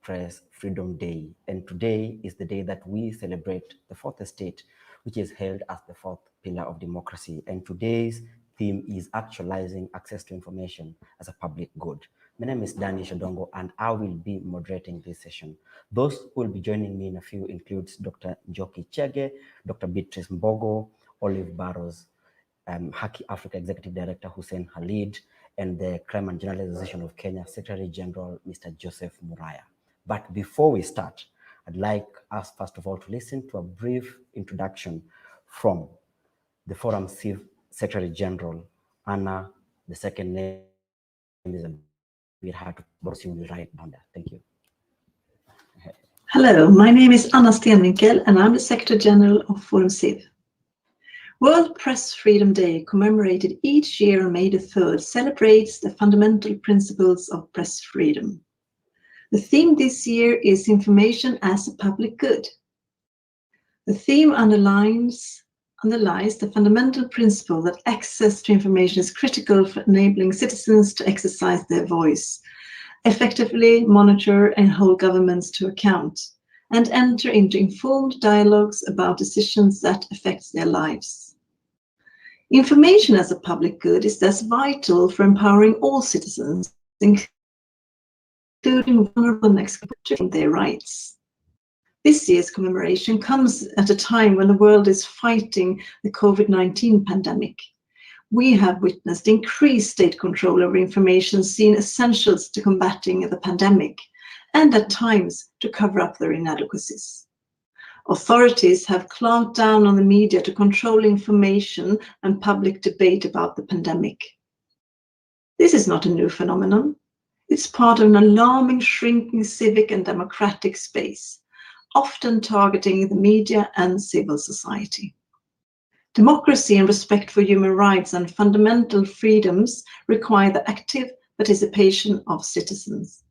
Press Freedom Day. And today is the day that we celebrate the fourth estate, which is held as the fourth pillar of democracy. And today's theme is actualizing access to information as a public good. My name is Danish, Odongo, and I will be moderating this session. Those who will be joining me in a few includes Dr. Njoki Chege, Dr. Beatrice Mbogoh, Olive Burrows, Haki Africa Executive Director Hussein Khalid, and the Crime and Journalism Association of Kenya Secretary General Mr. Joseph Muraya. But before we start, I'd like us first of all to listen to a brief introduction from the Forum Civ Secretary General, Anna. The second name is a bit hard to Burrows. You will write down there. Thank you. Hello, my name is Anna Stenvinkel and I'm the Secretary General of Forum Civ. World Press Freedom Day, commemorated each year on May the 3rd, celebrates the fundamental principles of press freedom. The theme this year is information as a public good. The theme underlies the fundamental principle that access to information is critical for enabling citizens to exercise their voice, effectively monitor and hold governments to account, and enter into informed dialogues about decisions that affect their lives. Information as a public good is thus vital for empowering all citizens, including vulnerable and excluded their rights. This year's commemoration comes at a time when the world is fighting the COVID-19 pandemic. We have witnessed increased state control over information seen essentials to combating the pandemic, and at times to cover up their inadequacies. Authorities have clamped down on the media to control information and public debate about the pandemic. This is not a new phenomenon. It's part of an alarming shrinking civic and democratic space, often targeting the media and civil society. Democracy and respect for human rights and fundamental freedoms require the active participation of citizens.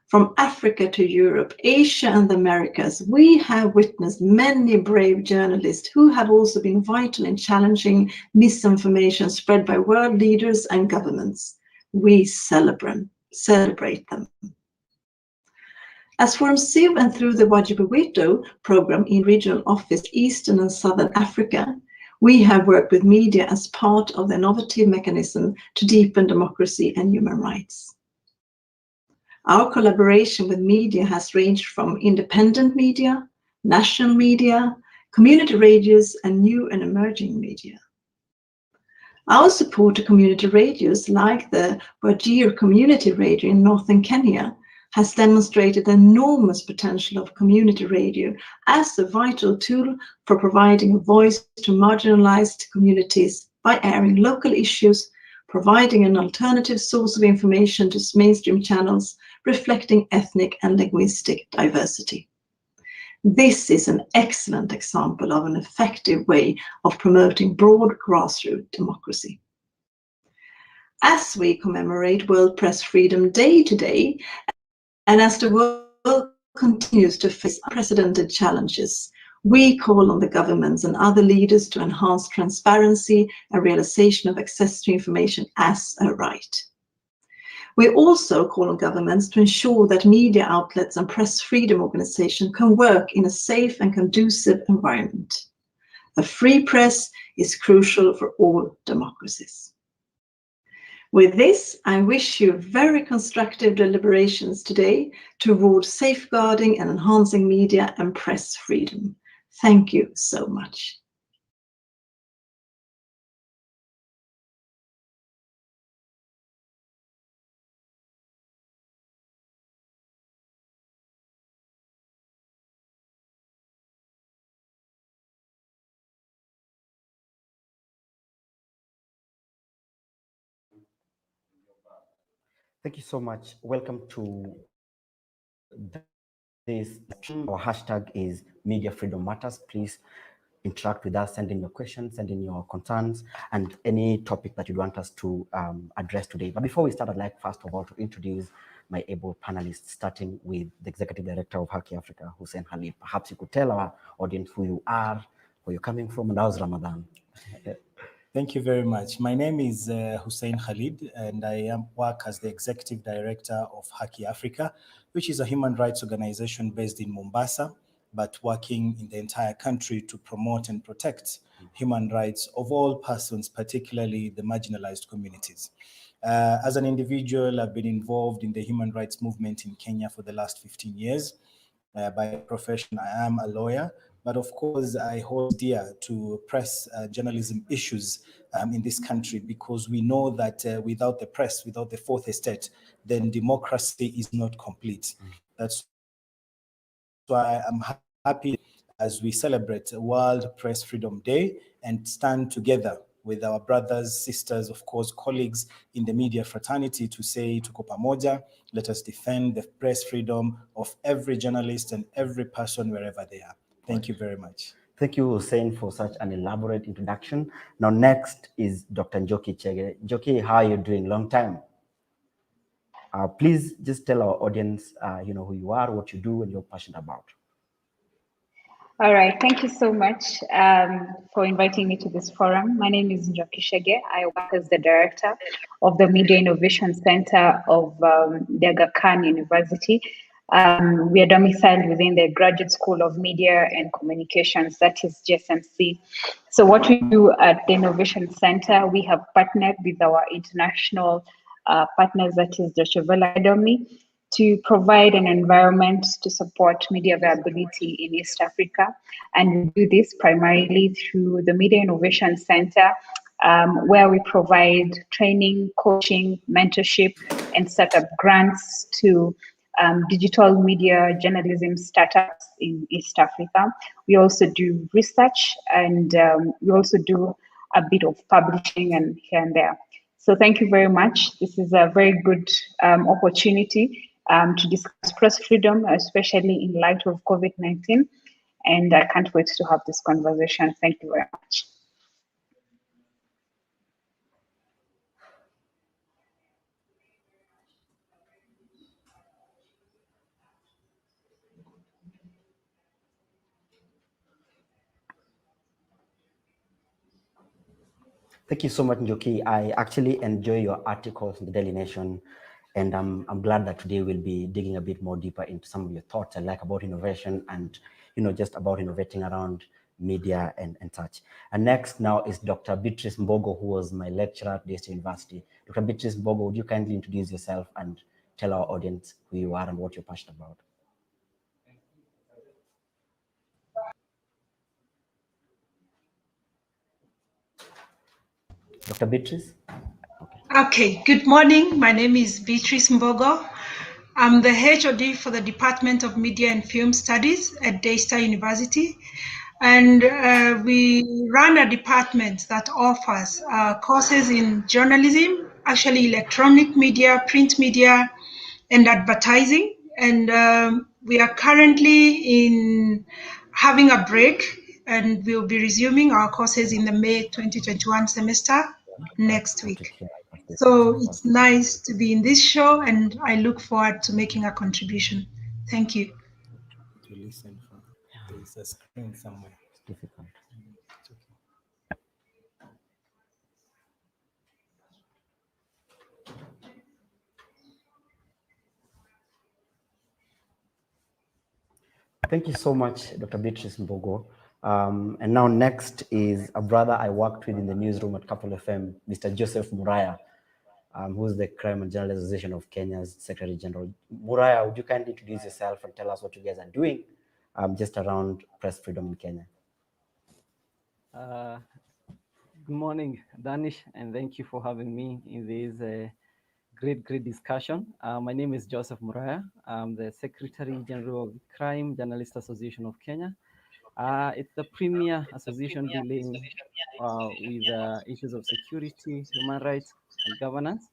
From Africa to Europe, Asia and the Americas, we have witnessed many brave journalists who have also been vital in challenging misinformation spread by world leaders and governments. We celebrate them. As Forum Civ and through the Wajibu program in Regional Office Eastern and Southern Africa, we have worked with media as part of the innovative mechanism to deepen democracy and human rights. Our collaboration with media has ranged from independent media, national media, community radios, and new and emerging media. Our support to community radios, like the Wajir Community Radio in northern Kenya, has demonstrated the enormous potential of community radio as a vital tool for providing a voice to marginalized communities by airing local issues, providing an alternative source of information to mainstream channels, reflecting ethnic and linguistic diversity. This is an excellent example of an effective way of promoting broad grassroots democracy. As we commemorate World Press Freedom Day today, and as the world continues to face unprecedented challenges, we call on the governments and other leaders to enhance transparency and realization of access to information as a right. We also call on governments to ensure that media outlets and press freedom organizations can work in a safe and conducive environment. A free press is crucial for all democracies. With this, I wish you very constructive deliberations today toward safeguarding and enhancing media and press freedom. Thank you so much. Thank you so much. Welcome to this. Our hashtag is Media Freedom Matters. Please interact with us, send in your questions, send in your concerns, and any topic that you'd want us to address today. But before we start, I'd like first of all to introduce my able panelists, starting with the Executive Director of Haki Africa, Hussein Khalid. Perhaps you could tell our audience who you are, where you're coming from, and how's Ramadan? Thank you very much. My name is Hussein Khalid, and I work as the Executive Director of Haki Africa, which is a human rights organization based in Mombasa, but working in the entire country to promote and protect human rights of all persons, particularly the marginalized communities. As an individual, I've been involved in the human rights movement in Kenya for the last 15 years. By profession, I am a lawyer, but of course, I hold dear to press journalism issues in this country, because we know that without the press, without the fourth estate, then democracy is not complete. That's why I'm happy as we celebrate World Press Freedom Day and stand together with our brothers, sisters, of course, colleagues in the media fraternity to say, tuko pamoja, let us defend the press freedom of every journalist and every person wherever they are. Thank you very much. Thank you, Hussein, for such an elaborate introduction. Now, next is Dr. Njoki Chege. Njoki, how are you doing? Long time. Please just tell our audience, who you are, what you do, and you're passionate about. All right, thank you so much for inviting me to this forum. My name is Njoki Chege. I work as the director of the Media Innovation Center of the Aga Khan University. We are domiciled within the Graduate School of Media and Communications, that is GSMC. So what we do at the Innovation Center, we have partnered with our international partners, that is Deutsche Welle Academy, to provide an environment to support media viability in East Africa. And we do this primarily through the Media Innovation Center, where we provide training, coaching, mentorship, and startup grants to digital media journalism startups in East Africa. We also do research, and we also do a bit of publishing and here and there. So thank you very much. This is a very good opportunity to discuss press freedom, especially in light of COVID-19. And I can't wait to have this conversation. Thank you very much. Thank you so much, Njoki. I actually enjoy your articles in the Daily Nation, and I'm glad that today we'll be digging a bit more deeper into some of your thoughts I like about innovation and, just about innovating around media and such. And next now is Dr. Beatrice Mbogoh, who was my lecturer at State University. Dr. Beatrice Mbogoh, would you kindly introduce yourself and tell our audience who you are and what you're passionate about? Dr. Beatrice? Okay, good morning. My name is Beatrice Mbogoh. I'm the HOD for the Department of Media and Film Studies at State University. And we run a department that offers courses in journalism, actually electronic media, print media, and advertising. And we are currently having a break, and we'll be resuming our courses in the May 2021 semester next week. So it's nice to be in this show, and I look forward to making a contribution. Thank you. To listen from. There's a screen somewhere. It's difficult. It's okay. Thank you so much, Dr. Beatrice Mbogoh. And now next is a brother I worked with in the newsroom at Couple FM, Mr. Joseph Muraya, who's the Crime and Journalism Association of Kenya's Secretary General. Muraya, would you kindly introduce yourself and tell us what you guys are doing just around press freedom in Kenya? Good morning, Danish, and thank you for having me in this great discussion. My name is Joseph Muraya. I'm the Secretary General of the Crime Journalists Association of Kenya. It's the premier association dealing with issues of security, human rights, and governance.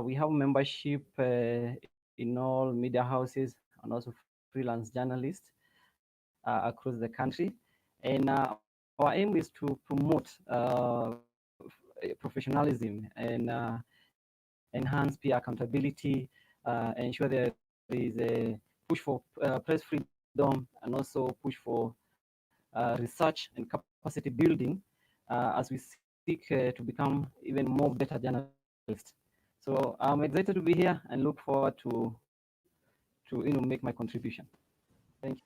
We have membership in all media houses and also freelance journalists across the country. And our aim is to promote professionalism and enhance peer accountability, ensure there is a push for press freedom, and also push for research and capacity building as we seek to become even more better journalists. So I'm excited to be here and look forward to make my contribution. Thank you.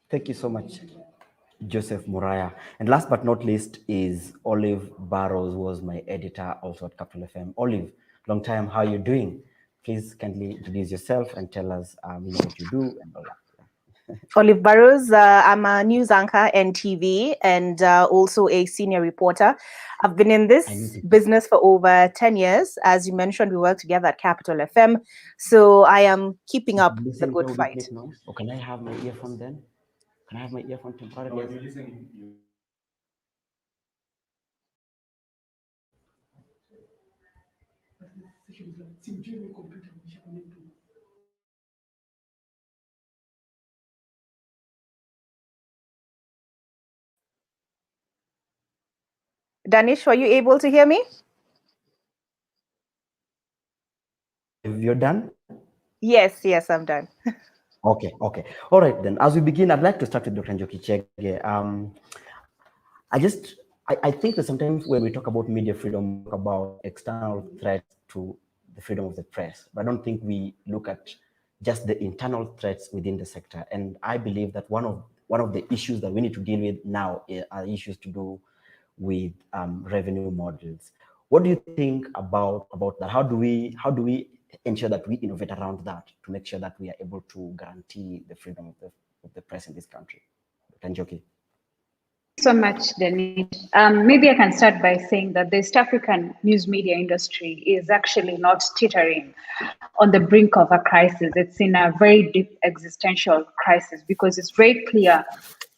Thank you so much, Joseph Muraya. And last but not least is Olive Burrows, who was my editor also at Capital FM. Olive, long time, how are you doing? Please kindly introduce yourself and tell us what you do and all that. Olive Burrows. I'm a news anchor and TV and also a senior reporter. I've been in this business for over 10 years. As you mentioned, we work together at Capital FM. So I am keeping up the good fight. Or can I have my earphone then? Can I have my earphone temporarily? Danish, were you able to hear me? You're done? Yes, I'm done. Okay. All right, then. As we begin, I'd like to start with Dr. Njoki Chege. I think that sometimes when we talk about media freedom, we talk about external threats to the freedom of the press, but I don't think we look at just the internal threats within the sector. And I believe that one of the issues that we need to deal with now are issues to do with revenue models. What do you think about that? How do we ensure that we innovate around that to make sure that we are able to guarantee the freedom of the press in this country? Dr. Njoki. So much, Danish. Maybe I can start by saying that the East African news media industry is actually not teetering on the brink of a crisis. It's in a very deep existential crisis because it's very clear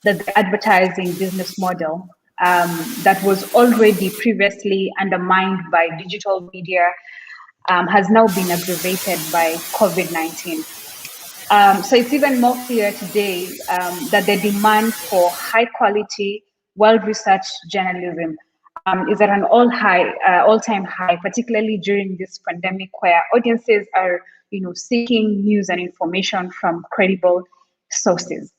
that the advertising business model that was already previously undermined by digital media has now been aggravated by COVID-19. So it's even more clear today that the demand for high quality, well-researched journalism is at an all-time high, particularly during this pandemic, where audiences are, seeking news and information from credible sources.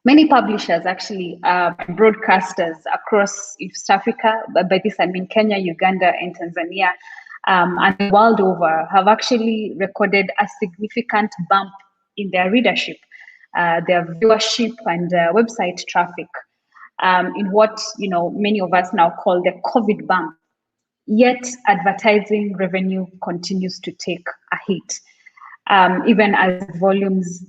Many publishers actually broadcasters across East Africa, by this I mean Kenya, Uganda, and Tanzania, and the world over, have actually recorded a significant bump in their readership, their viewership, and website traffic, in what many of us now call the COVID bump. Yet advertising revenue continues to take a hit, even as volumes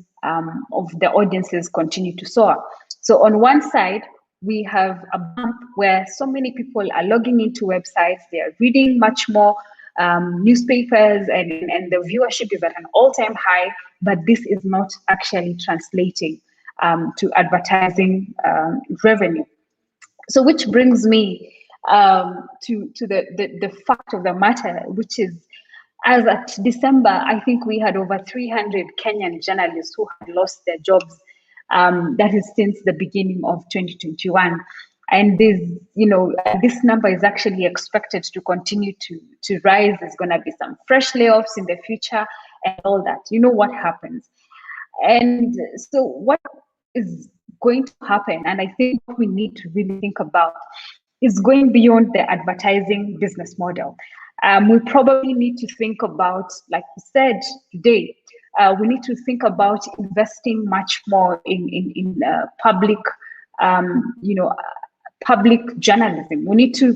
of the audiences continue to soar. So on one side, we have a bump where so many people are logging into websites, they are reading much more newspapers, and the viewership is at an all-time high, but this is not actually translating to advertising revenue. So which brings me to the fact of the matter, which is, as at December, I think we had over 300 Kenyan journalists who had lost their jobs. That is since the beginning of 2021. And this number is actually expected to continue to rise. There's going to be some fresh layoffs in the future and all that. You know what happens. And so what is going to happen, and I think what we need to really think about, is going beyond the advertising business model. We probably need to think about, like we said today, we need to think about investing much more in public, public journalism. We need to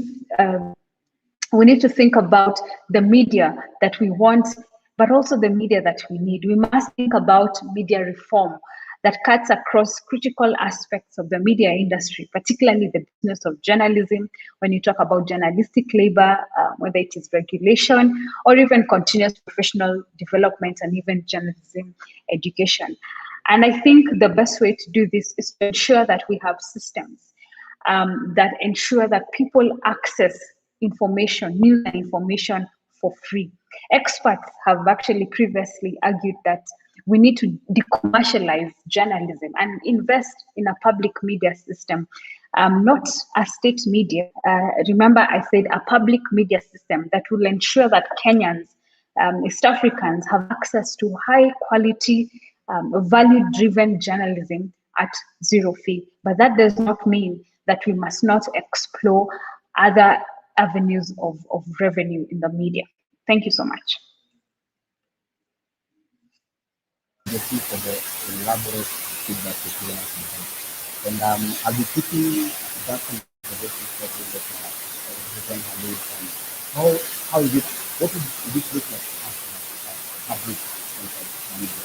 think about the media that we want, but also the media that we need. We must think about media reform that cuts across critical aspects of the media industry, particularly the business of journalism. When you talk about journalistic labor, whether it is regulation or even continuous professional development and even journalism education. And I think the best way to do this is to ensure that we have systems that ensure that people access information, news and information for free. Experts have actually previously argued that we need to decommercialize journalism and invest in a public media system not a state media. Remember, I said a public media system that will ensure that Kenyans, East Africans have access to high quality, value-driven journalism at zero fee. But that does not mean that we must not explore other avenues of revenue in the media. Thank you so much. For the elaborate feedback that you have given. And I'll be keeping that conversation started with Hussein Khalid and how is it, what would it look like as public media?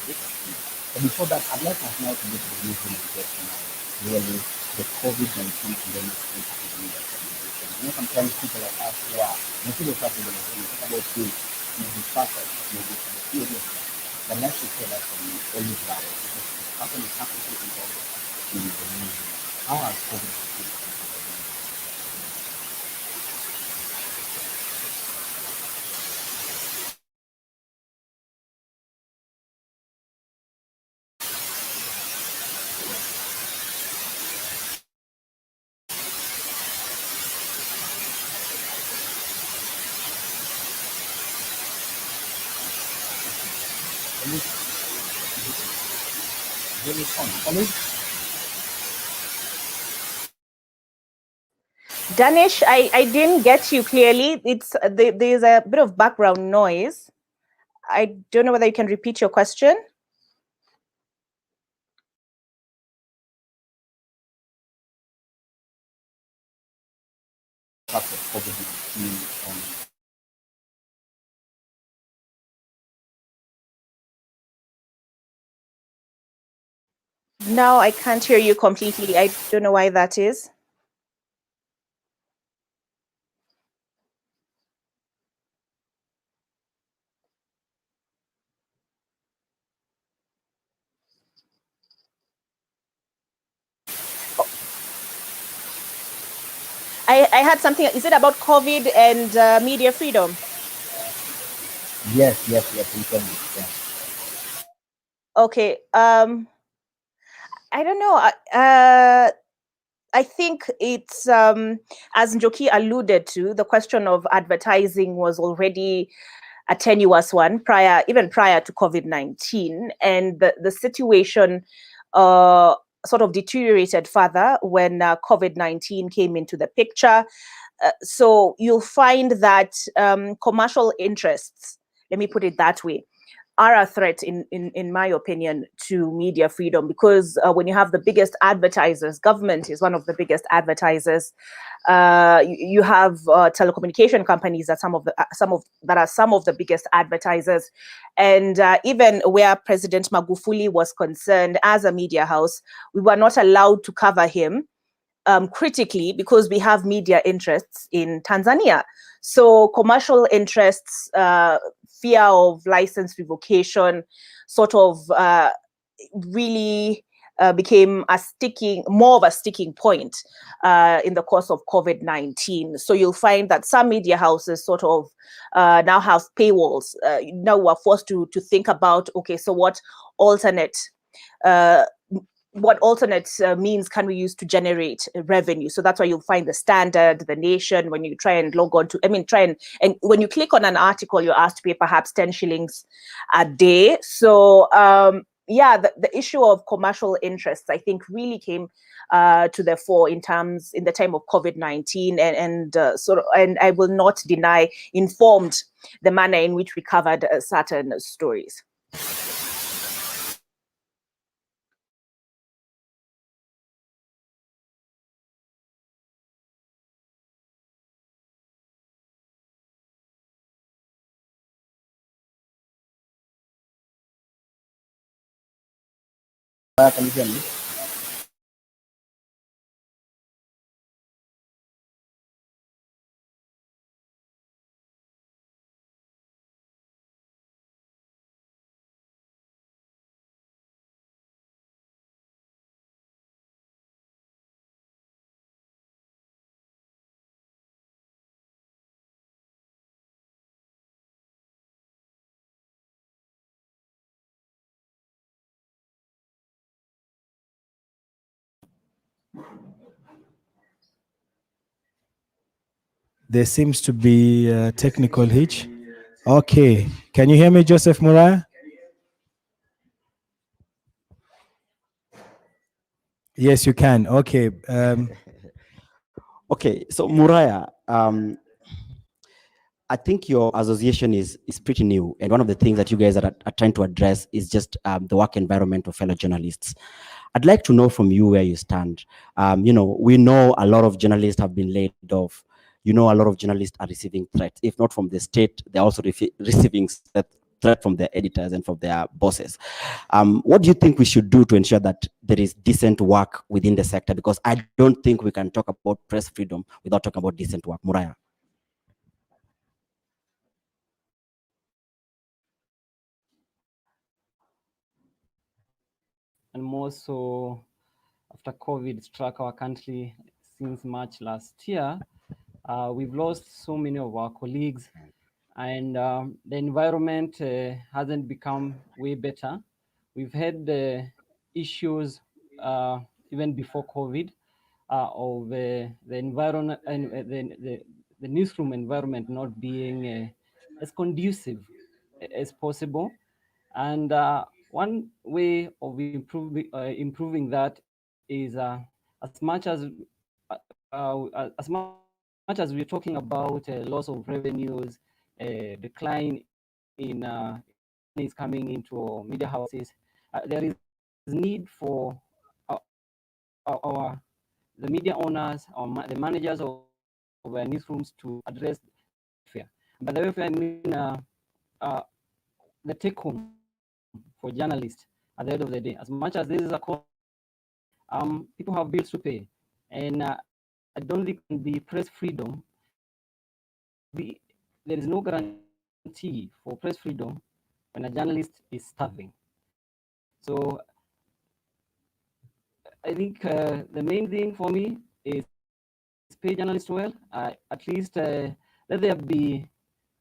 But before that, I'd like us now to look at the movement of question now, really the COVID-19 pandemic impact on media communication. You know, sometimes people like us who are the civil society organizations talk about things, maybe perfect, maybe serious. But let's just say that from Olive Barrow, because it's happening practically involved in the media. How has COVID-19 very fun? Olive? Danish, I didn't get you clearly. There's a bit of background noise. I don't know whether you can repeat your question. COVID-19 on Now I can't hear you completely. I don't know why that is. I had something. Is it about COVID and media freedom? yes, yeah. Okay. I don't know. I think it's, as Njoki alluded to, the question of advertising was already a tenuous one even prior to COVID-19, and the situation sort of deteriorated further when COVID-19 came into the picture. So you'll find that commercial interests, let me put it that way, are a threat, in my opinion, to media freedom, because when you have the biggest advertisers, government is one of the biggest advertisers. You have telecommunication companies that some of the biggest advertisers, and even where President Magufuli was concerned, as a media house, we were not allowed to cover him critically because we have media interests in Tanzania. So commercial interests, fear of license revocation, sort of really became more of a sticking point in the course of COVID-19. So you'll find that some media houses sort of now have paywalls. Now we're forced to think about, okay, so what alternate means can we use to generate revenue? So that's why you'll find the Standard, the Nation, when you try and log on to, and when you click on an article, you're asked to pay perhaps 10 shillings a day. So yeah, the issue of commercial interests, I think, really came to the fore in the time of COVID-19, and I will not deny, informed the manner in which we covered certain stories. Can you hear me? There seems to be a technical hitch. Okay. Can you hear me, Joseph Muraya? Yes, you can. Okay. Okay, so Muraya, I think your association is pretty new, and one of the things that you guys are trying to address is just the work environment of fellow journalists. I'd like to know from you where you stand. You know, we know a lot of journalists have been laid off. You know, a lot of journalists are receiving threats, if not from the state, they're also receiving threat from their editors and from their bosses. What do you think we should do to ensure that there is decent work within the sector? Because I don't think we can talk about press freedom without talking about decent work. Muraya. And more so after COVID struck our country since March last year, we've lost so many of our colleagues, and the environment hasn't become way better. We've had issues even before COVID of the environment and the newsroom environment not being as conducive as possible. And one way of improving that is as much as we're talking about loss of revenues, decline in is coming into media houses, there is need for the media owners or the managers of newsrooms to address welfare. By the welfare, I mean the take home for journalists at the end of the day. As much as this is a cost, people have bills to pay, and I don't think the press freedom. There is no guarantee for press freedom when a journalist is starving. So I think the main thing for me is pay journalists well. At least let there be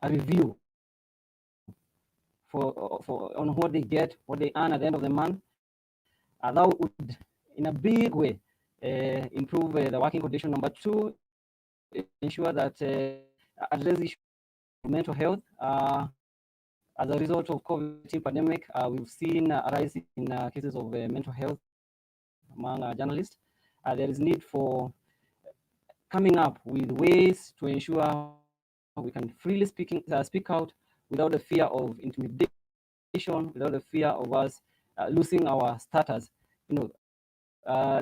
a review for on what they get, what they earn at the end of the month. That would, in a big way, improve the working condition. Number two, ensure that address issues of mental health. As a result of COVID pandemic, we've seen a rise in cases of mental health among journalists. There is need for coming up with ways to ensure we can freely speak out without the fear of intimidation, without the fear of us losing our status. You know,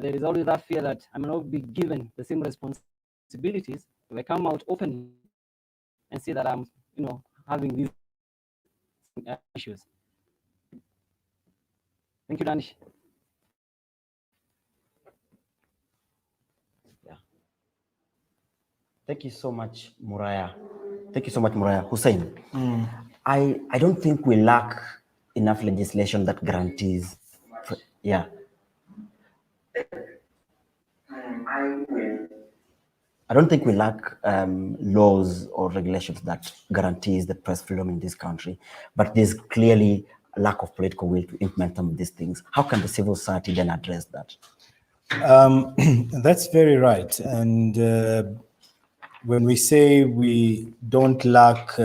there is always that fear that I may not be given the same responsibilities if I come out openly and say that I'm, you know, having these issues. Thank you, Danish. Yeah. Thank you so much, Muraya. Thank you so much, Muraya. Hussein, I don't think we lack enough legislation that guarantees, yeah. I don't think we lack laws or regulations that guarantees the press freedom in this country, but there's clearly a lack of political will to implement some of these things. How can the civil society then address that? That's very right. And when we say we don't lack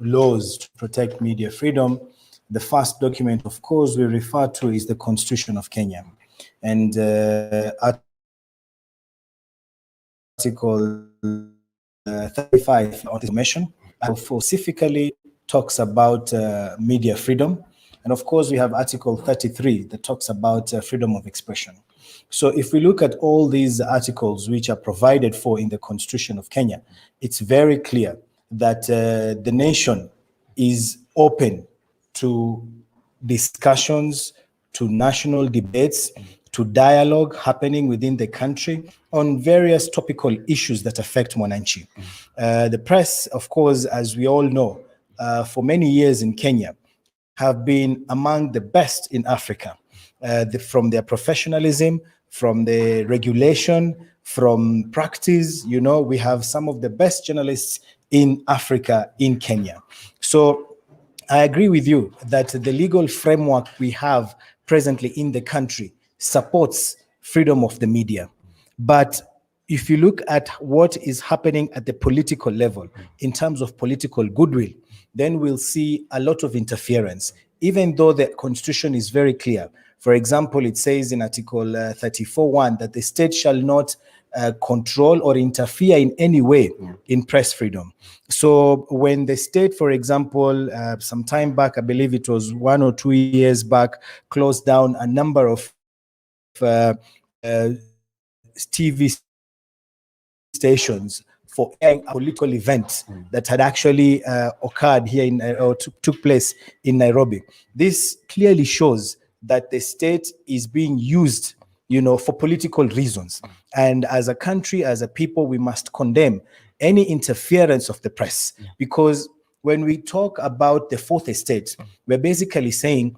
laws to protect media freedom, the first document, of course, we refer to is the Constitution of Kenya. And Article 35 on information specifically talks about media freedom. And of course, we have Article 33 that talks about freedom of expression. So if we look at all these articles which are provided for in the Constitution of Kenya, it's very clear that the nation is open to discussions, to national debates, to dialogue happening within the country on various topical issues that affect Mwananchi. The press, of course, as we all know, for many years in Kenya, have been among the best in Africa, from their professionalism, from the regulation, from practice. You know, we have some of the best journalists in Africa, in Kenya. So I agree with you that the legal framework we have presently in the country supports freedom of the media. But if you look at what is happening at the political level in terms of political goodwill, then we'll see a lot of interference, even though the constitution is very clear. For example, it says in Article 34.1 that the state shall not control or interfere in any way in press freedom. So when the state, for example, some time back, I believe it was 1 or 2 years back, closed down a number of TV stations for airing a political event that had actually occurred here in or took place in Nairobi. This clearly shows that the state is being used, for political reasons. And as a country, as a people, we must condemn any interference of the press, because when we talk about the fourth estate, we're basically saying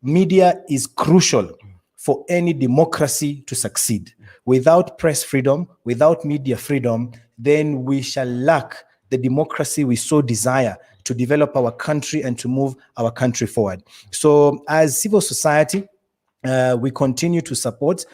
media is crucial for any democracy to succeed. Without press freedom, without media freedom, then we shall lack the democracy we so desire to develop our country and to move our country forward. So as civil society, we continue to support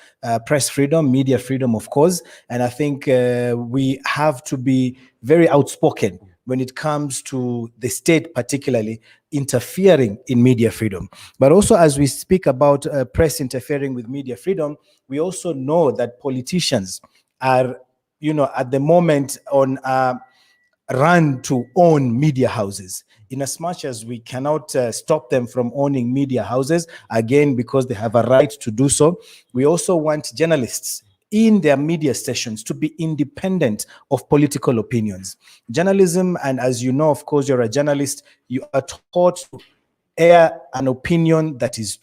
press freedom, media freedom, of course. And I think we have to be very outspoken when it comes to the state particularly interfering in media freedom. But also, as we speak about press interfering with media freedom, we also know that politicians are, at the moment on run to own media houses. In as much as we cannot stop them from owning media houses, again, because they have a right to do so, we also want journalists in their media stations to be independent of political opinions. Journalism, and as you know, of course, you're a journalist, you are taught to air an opinion that is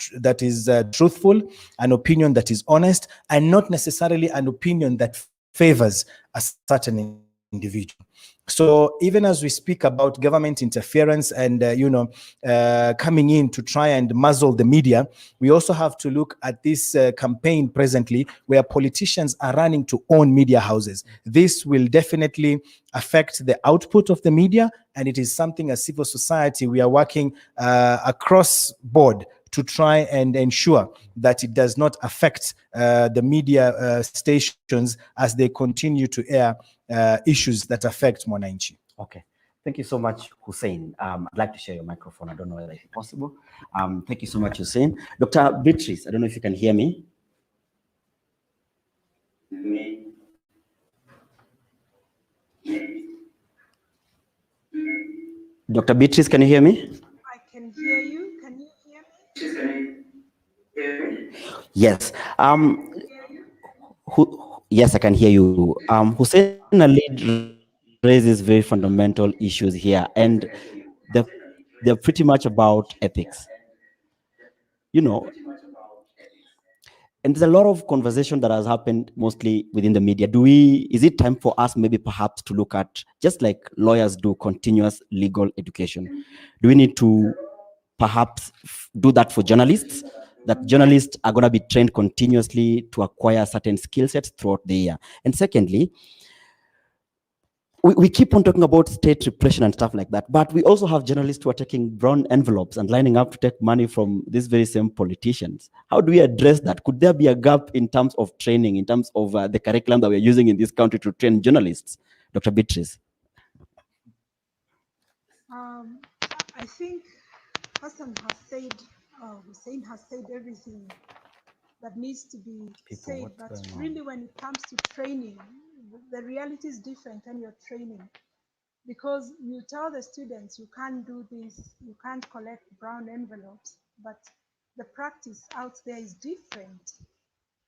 truthful, an opinion that is honest, and not necessarily an opinion that favors a certain individual. So even as we speak about government interference and coming in to try and muzzle the media, we also have to look at this campaign presently where politicians are running to own media houses. This will definitely affect the output of the media, and it is something as civil society we are working across board to try and ensure that it does not affect the media stations as they continue to air issues that affect Mwananchi. Okay. Thank you so much, Hussein. I'd like to share your microphone. I don't know whether it's possible. Thank you so much, Hussein. Dr. Beatrice, I don't know if you can hear me. Dr. Beatrice, can you hear me? I can hear you. Can you hear me? Yes. Yes, I can hear you. Hussein Khalid raises very fundamental issues here, and they're pretty much about ethics. And there's a lot of conversation that has happened mostly within the media. Is it time for us maybe perhaps to look at, just like lawyers do, continuous legal education? Do we need to perhaps do that for journalists? That journalists are going to be trained continuously to acquire certain skill sets throughout the year. And secondly, we keep on talking about state repression and stuff like that, but we also have journalists who are taking brown envelopes and lining up to take money from these very same politicians. How do we address that? Could there be a gap in terms of training, in terms of the curriculum that we're using in this country to train journalists? Dr. Beatrice. I think Hussein has said everything that needs to be said, but really when it comes to training, the reality is different when you're training, because you tell the students you can't do this, you can't collect brown envelopes, but the practice out there is different.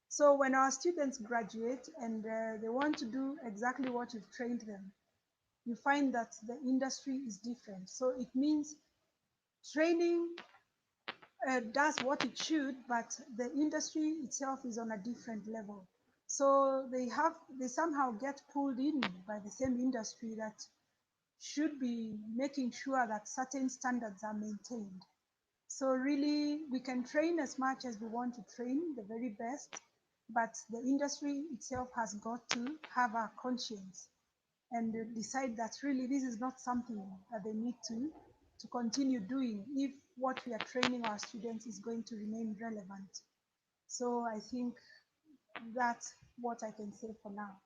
So when our students graduate and they want to do exactly what you've trained them, you find that the industry is different. So it means training does what it should, but the industry itself is on a different level. So they somehow get pulled in by the same industry that should be making sure that certain standards are maintained. So really, we can train as much as we want to train, the very best, but the industry itself has got to have a conscience and decide that really this is not something that they need to continue doing if what we are training our students is going to remain relevant. So I think that's what I can say for now.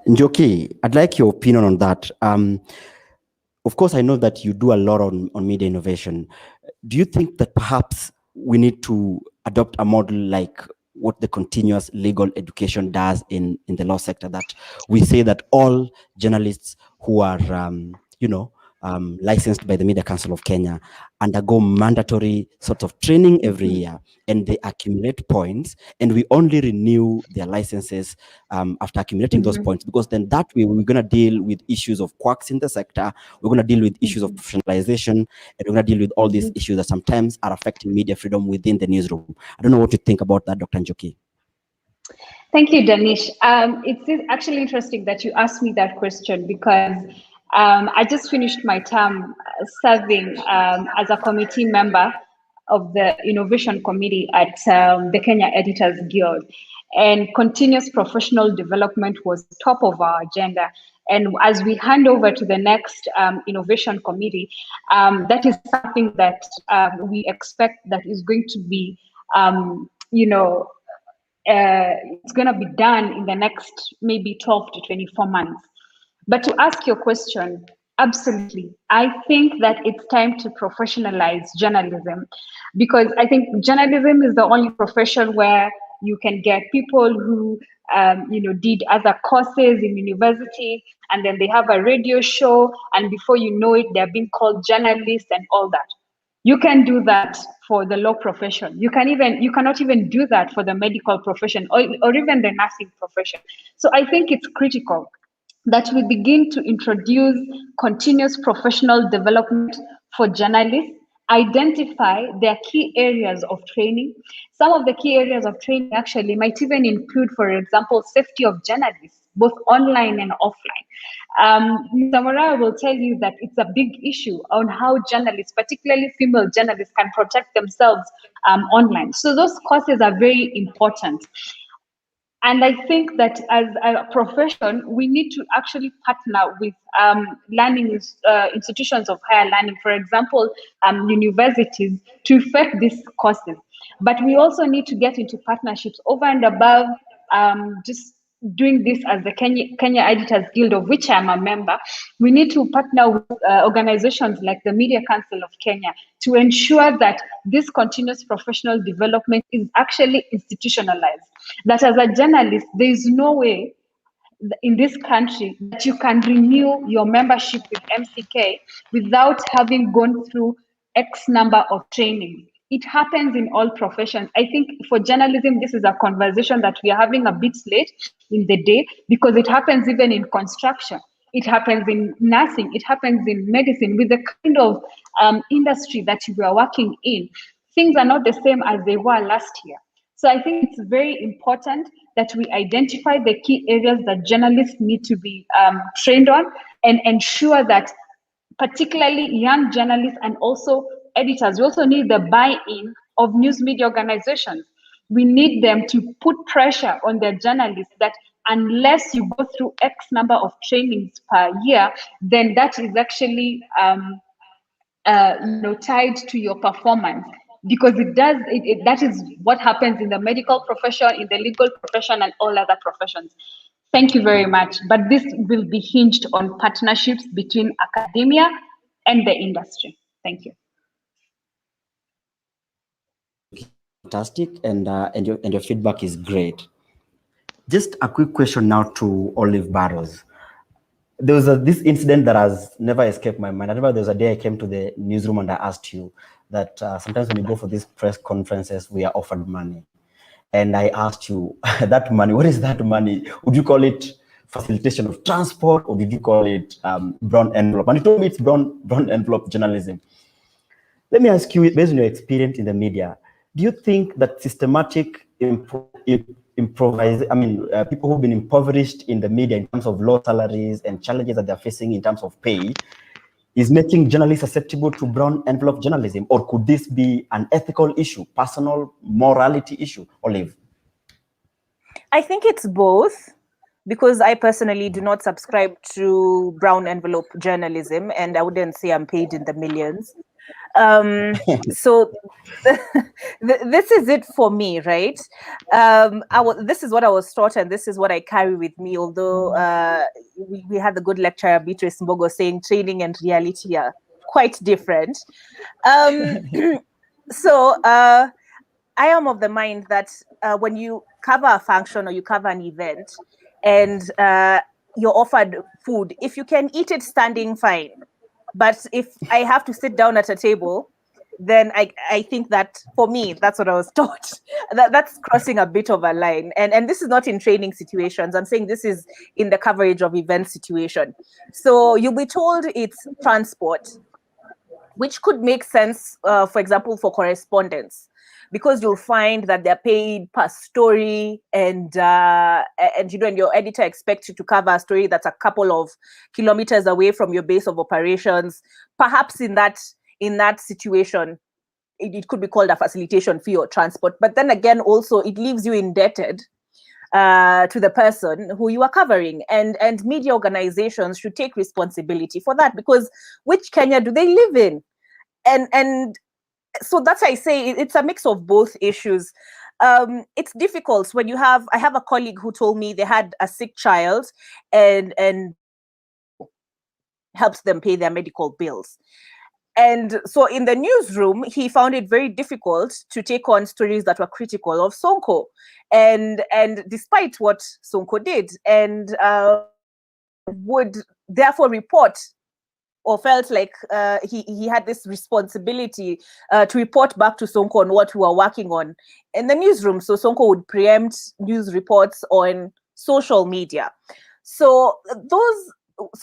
Njoki, I'd like your opinion on that. Of course, I know that you do a lot on media innovation. Do you think that perhaps we need to adopt a model like what the continuous legal education does in the law sector, that we say that all journalists who are, licensed by the Media Council of Kenya undergo mandatory sorts of training every year, and they accumulate points, and we only renew their licenses after accumulating those points, because then that way we're going to deal with issues of quirks in the sector, we're going to deal with issues of professionalization, and we're going to deal with all these issues that sometimes are affecting media freedom within the newsroom. I don't know what you think about that, Dr. Njoki. Thank you, Danish. It's actually interesting that you asked me that question, because I just finished my term serving as a committee member of the Innovation Committee at the Kenya Editors Guild. And continuous professional development was top of our agenda. And as we hand over to the next Innovation Committee, that is something that we expect that is going to be, it's going to be done in the next maybe 12 to 24 months. But to ask your question, absolutely. I think that it's time to professionalize journalism, because I think journalism is the only profession where you can get people who, did other courses in university, and then they have a radio show, and before you know it, they're being called journalists and all that. You can do that for the law profession. You cannot even do that for the medical profession or even the nursing profession. So I think it's critical that we begin to introduce continuous professional development for journalists, identify their key areas of training. Some of the key areas of training actually might even include, for example, safety of journalists, both online and offline. Mr. Muraya will tell you that it's a big issue on how journalists, particularly female journalists, can protect themselves online. So those courses are very important. And I think that as a profession, we need to actually partner with learning institutions of higher learning, for example, universities, to effect these courses. But we also need to get into partnerships over and above just doing this as the Kenya Editors Guild, of which I'm a member. We need to partner with organizations like the Media Council of Kenya to ensure that this continuous professional development is actually institutionalized. That as a journalist, there is no way in this country that you can renew your membership with MCK without having gone through X number of training. It happens in all professions. I think for journalism, this is a conversation that we are having a bit late in the day, because it happens even in construction. It happens in nursing. It happens in medicine. With the kind of industry that we are working in, things are not the same as they were last year. So I think it's very important that we identify the key areas that journalists need to be trained on, and ensure that particularly young journalists and also editors, we also need the buy-in of news media organizations. We need them to put pressure on their journalists that unless you go through X number of trainings per year, then that is actually tied to your performance. Because that is what happens in the medical profession, in the legal profession, and all other professions. Thank you very much. But this will be hinged on partnerships between academia and the industry. Thank you. Fantastic, and your feedback is great. Just a quick question now to Olive Burrows. There was this incident that has never escaped my mind. I remember there was a day I came to the newsroom and I asked you that sometimes when you go for these press conferences, we are offered money. And I asked you, that money, what is that money? Would you call it facilitation of transport, or did you call it brown envelope? And you told me it's brown envelope journalism. Let me ask you, based on your experience in the media, do you think that systematic people who've been impoverished in the media in terms of low salaries and challenges that they're facing in terms of pay is making journalists susceptible to brown envelope journalism? Or could this be an ethical issue, personal morality issue? Olive? I think it's both, because I personally do not subscribe to brown envelope journalism, and I wouldn't say I'm paid in the millions. So this is it for me, right? This is what I was taught, and this is what I carry with me. Although we had the good lecturer Beatrice Mbogoh saying training and reality are quite different. So I am of the mind that when you cover a function or you cover an event, and you're offered food, if you can eat it standing, fine. But if I have to sit down at a table, then I think that for me, that's what I was taught. That's crossing a bit of a line. And this is not in training situations. I'm saying this is in the coverage of event situation. So you'll be told it's transport, which could make sense, for example, for correspondence, because you'll find that they're paid per story, and you know, and your editor expects you to cover a story that's a couple of kilometers away from your base of operations. Perhaps in that situation, it could be called a facilitation fee or transport. But then again, also it leaves you indebted to the person who you are covering, and media organizations should take responsibility for that, because which Kenya do they live in? And so that's why I say it's a mix of both issues. It's difficult when I have a colleague who told me they had a sick child, and helps them pay their medical bills. And so in the newsroom, he found it very difficult to take on stories that were critical of Sonko, and despite what Sonko did, and would therefore report, or felt like he had this responsibility to report back to Sonko on what we were working on in the newsroom. So Sonko would preempt news reports on social media. So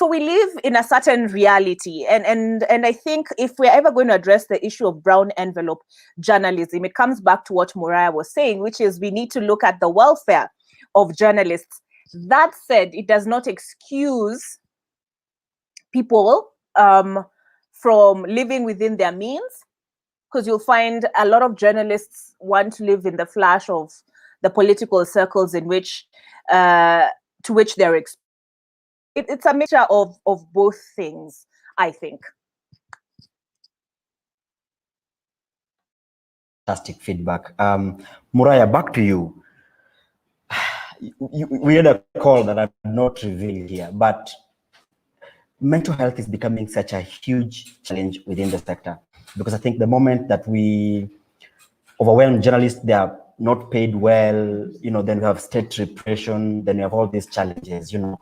we live in a certain reality, and I think if we're ever going to address the issue of brown envelope journalism, it comes back to what Muraya was saying, which is we need to look at the welfare of journalists. That said, it does not excuse people from living within their means, because you'll find a lot of journalists want to live in the flash of the political circles in which to which they're exposed. It's a mixture of both things, I think. Fantastic feedback. Muraya, back to you. We had a call that I'm not revealing here, but mental health is becoming such a huge challenge within the sector, because I think the moment that we overwhelm journalists, they are not paid well, you know, then we have state repression, then we have all these challenges, you know.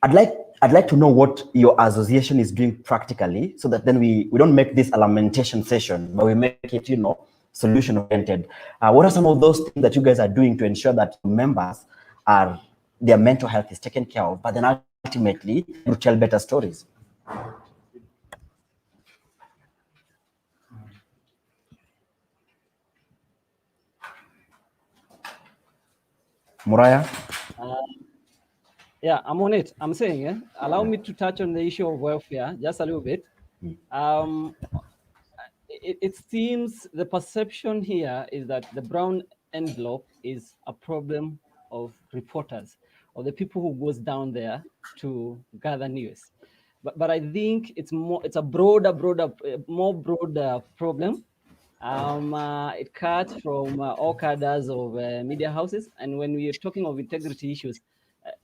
I'd like to know what your association is doing practically, so that then we don't make this a lamentation session, but we make it, you know, solution oriented. What are some of those things that you guys are doing to ensure that members their mental health is taken care of, but then ultimately to tell better stories? Muraya? Yeah, I'm on it. I'm saying, allow me to touch on the issue of welfare just a little bit. It seems the perception here is that the brown envelope is a problem of reporters, or the people who goes down there to gather news. But I think it's a broader problem. It cuts from all cadres of media houses. And when we are talking of integrity issues,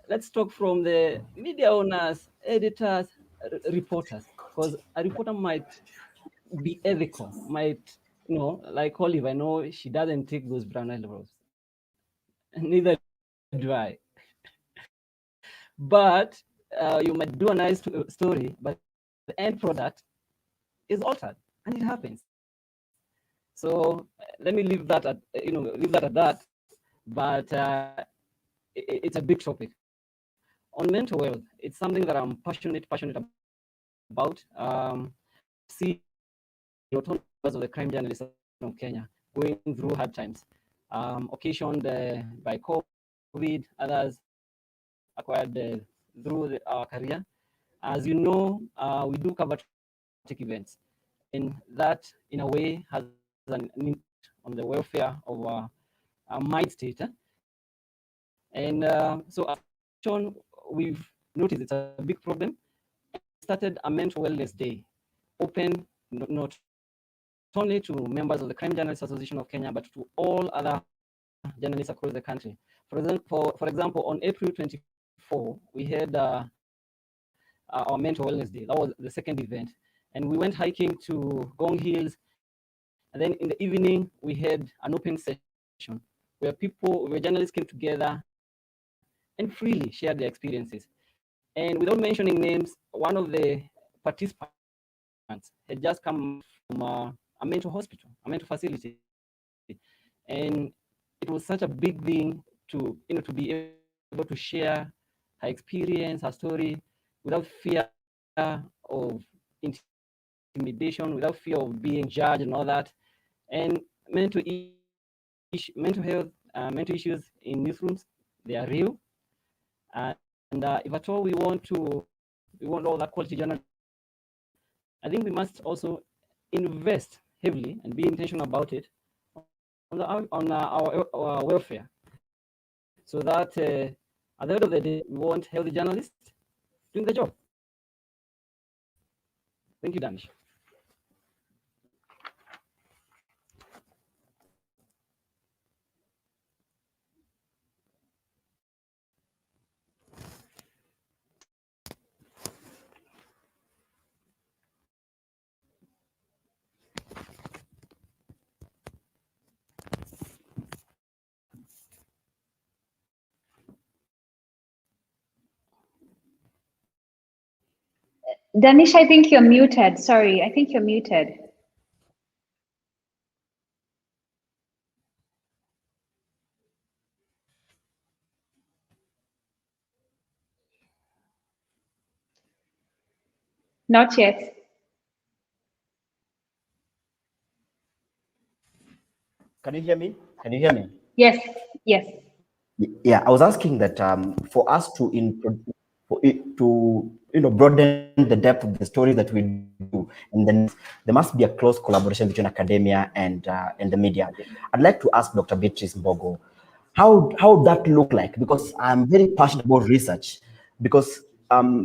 let's talk from the media owners, editors, reporters, because a reporter might be ethical, might, you know, like Olive, I know she doesn't take those brown envelopes. Neither do I. But you might do a nice story, but the end product is altered, and it happens. So let me leave that at that. But it's a big topic. On mental health, it's something that I'm passionate about. See the autonomous of the crime journalists of Kenya going through hard times, occasioned by COVID, others acquired through our career. As you know, we do cover traumatic events, and that, in a way, has an impact on the welfare of our mind state. And so, we've noticed it's a big problem. We started a mental wellness day, open, not only to members of the Crime Journalists Association of Kenya, but to all other journalists across the country. For example, on April 24, we had our Mental Wellness Day. That was the second event. And we went hiking to Gong Hills. And then in the evening, we had an open session where journalists came together and freely shared their experiences. And without mentioning names, one of the participants had just come from a mental hospital, a mental facility. And it was such a big thing to be able to share her experience, her story, without fear of intimidation, without fear of being judged and all that. And mental health, mental issues in newsrooms, they are real. And if at all we want all that quality journalism, I think we must also invest heavily and be intentional about it on our welfare, so that at the end of the day, we want healthy journalists doing the job. Thank you, Danish. Danish, I think you're muted. Sorry, I think you're muted. Not yet. Can you hear me? Can you hear me? Yes, yes. Yeah, I was asking that for us to broaden the depth of the stories that we do, and then there must be a close collaboration between academia and the media. I'd like to ask Dr. Beatrice Mbogoh, how that look like, because I'm very passionate about research, because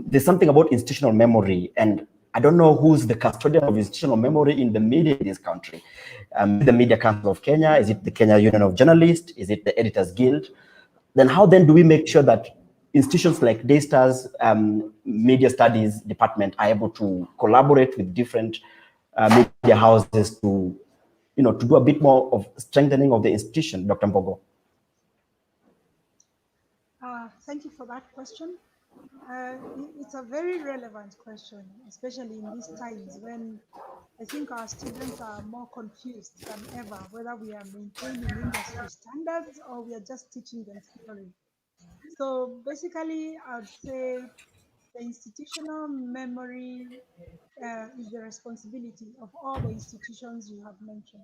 there's something about institutional memory, and I don't know who's the custodian of institutional memory in the media in this country. The Media Council of Kenya? Is it the Kenya Union of Journalists? Is it the Editors Guild? Then how then do we make sure that institutions like Daysta's Media Studies Department are able to collaborate with different media houses to, to do a bit more of strengthening of the institution, Dr. Mbogoh? Thank you for that question. It's a very relevant question, especially in these times when I think our students are more confused than ever, whether we are maintaining industry standards or we are just teaching them theory. So basically, I'd say the institutional memory is the responsibility of all the institutions you have mentioned.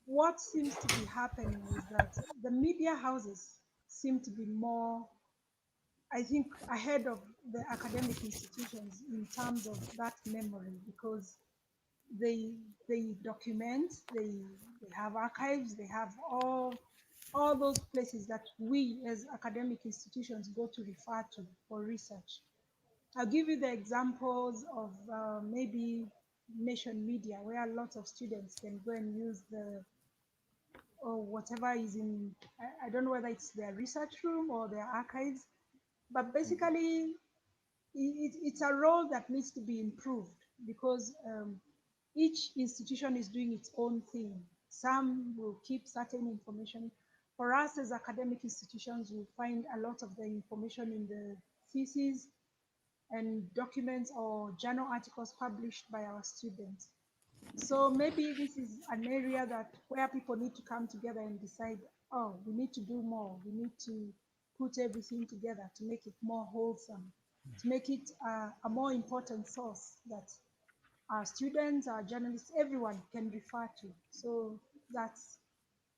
What seems to be happening is that the media houses seem to be more, I think, ahead of the academic institutions in terms of that memory, because they document, they have archives, they have all those places that we as academic institutions go to refer to for research. I'll give you the examples of maybe Nation Media, where lots of students can go and use the, or whatever is in, I don't know whether it's their research room or their archives, but basically it's a role that needs to be improved, because each institution is doing its own thing. Some will keep certain information. For us as academic institutions, we'll find a lot of the information in the theses and documents or journal articles published by our students. So maybe this is an area that where people need to come together and decide, oh, we need to do more. We need to put everything together to make it more wholesome, to make it a more important source that our students, our journalists, everyone can refer to. So that's,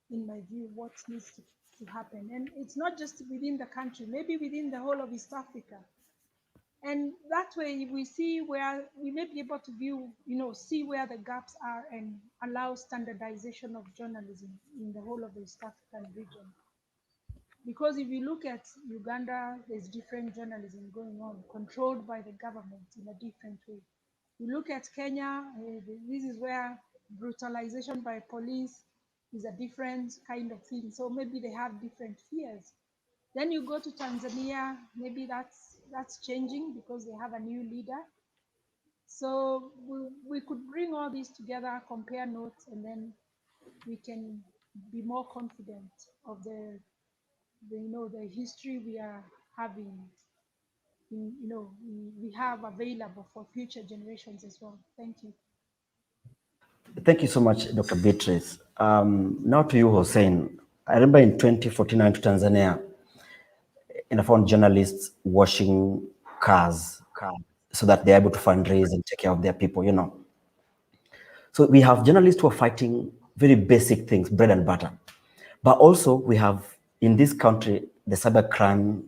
in my view, what needs to happen. And it's not just within the country, maybe within the whole of East Africa. And that way we see where we may be able to view, see where the gaps are and allow standardization of journalism in the whole of the East African region. Because if you look at Uganda, there's different journalism going on, controlled by the government in a different way. You look at Kenya, this is where brutalization by police is a different kind of thing. So maybe they have different fears. Then you go to Tanzania, maybe that's changing because they have a new leader. So we could bring all these together, compare notes, and then we can be more confident of the history we are having, we have available for future generations as well. Thank you. Thank you so much, Dr. Beatrice. Now to you, Hussein. I remember in 2014 I went to Tanzania and I found journalists washing cars so that they're able to fundraise and take care of their people, So we have journalists who are fighting very basic things, bread and butter. But also we have in this country, the Cybercrime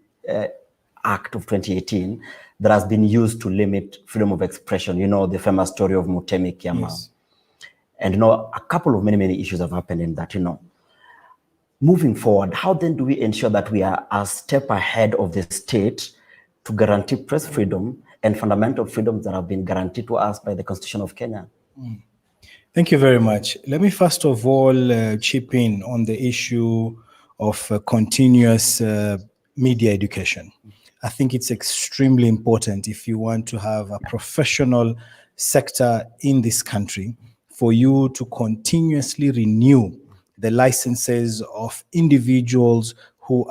Act of 2018 that has been used to limit freedom of expression. The famous story of Mutemi Kiama. Yes. And a couple of many issues have happened in that, Moving forward, how then do we ensure that we are a step ahead of the state to guarantee press freedom and fundamental freedoms that have been guaranteed to us by the Constitution of Kenya? Thank you very much. Let me first of all chip in on the issue of continuous media education. I think it's extremely important if you want to have a professional sector in this country for you to continuously renew the licenses of individuals who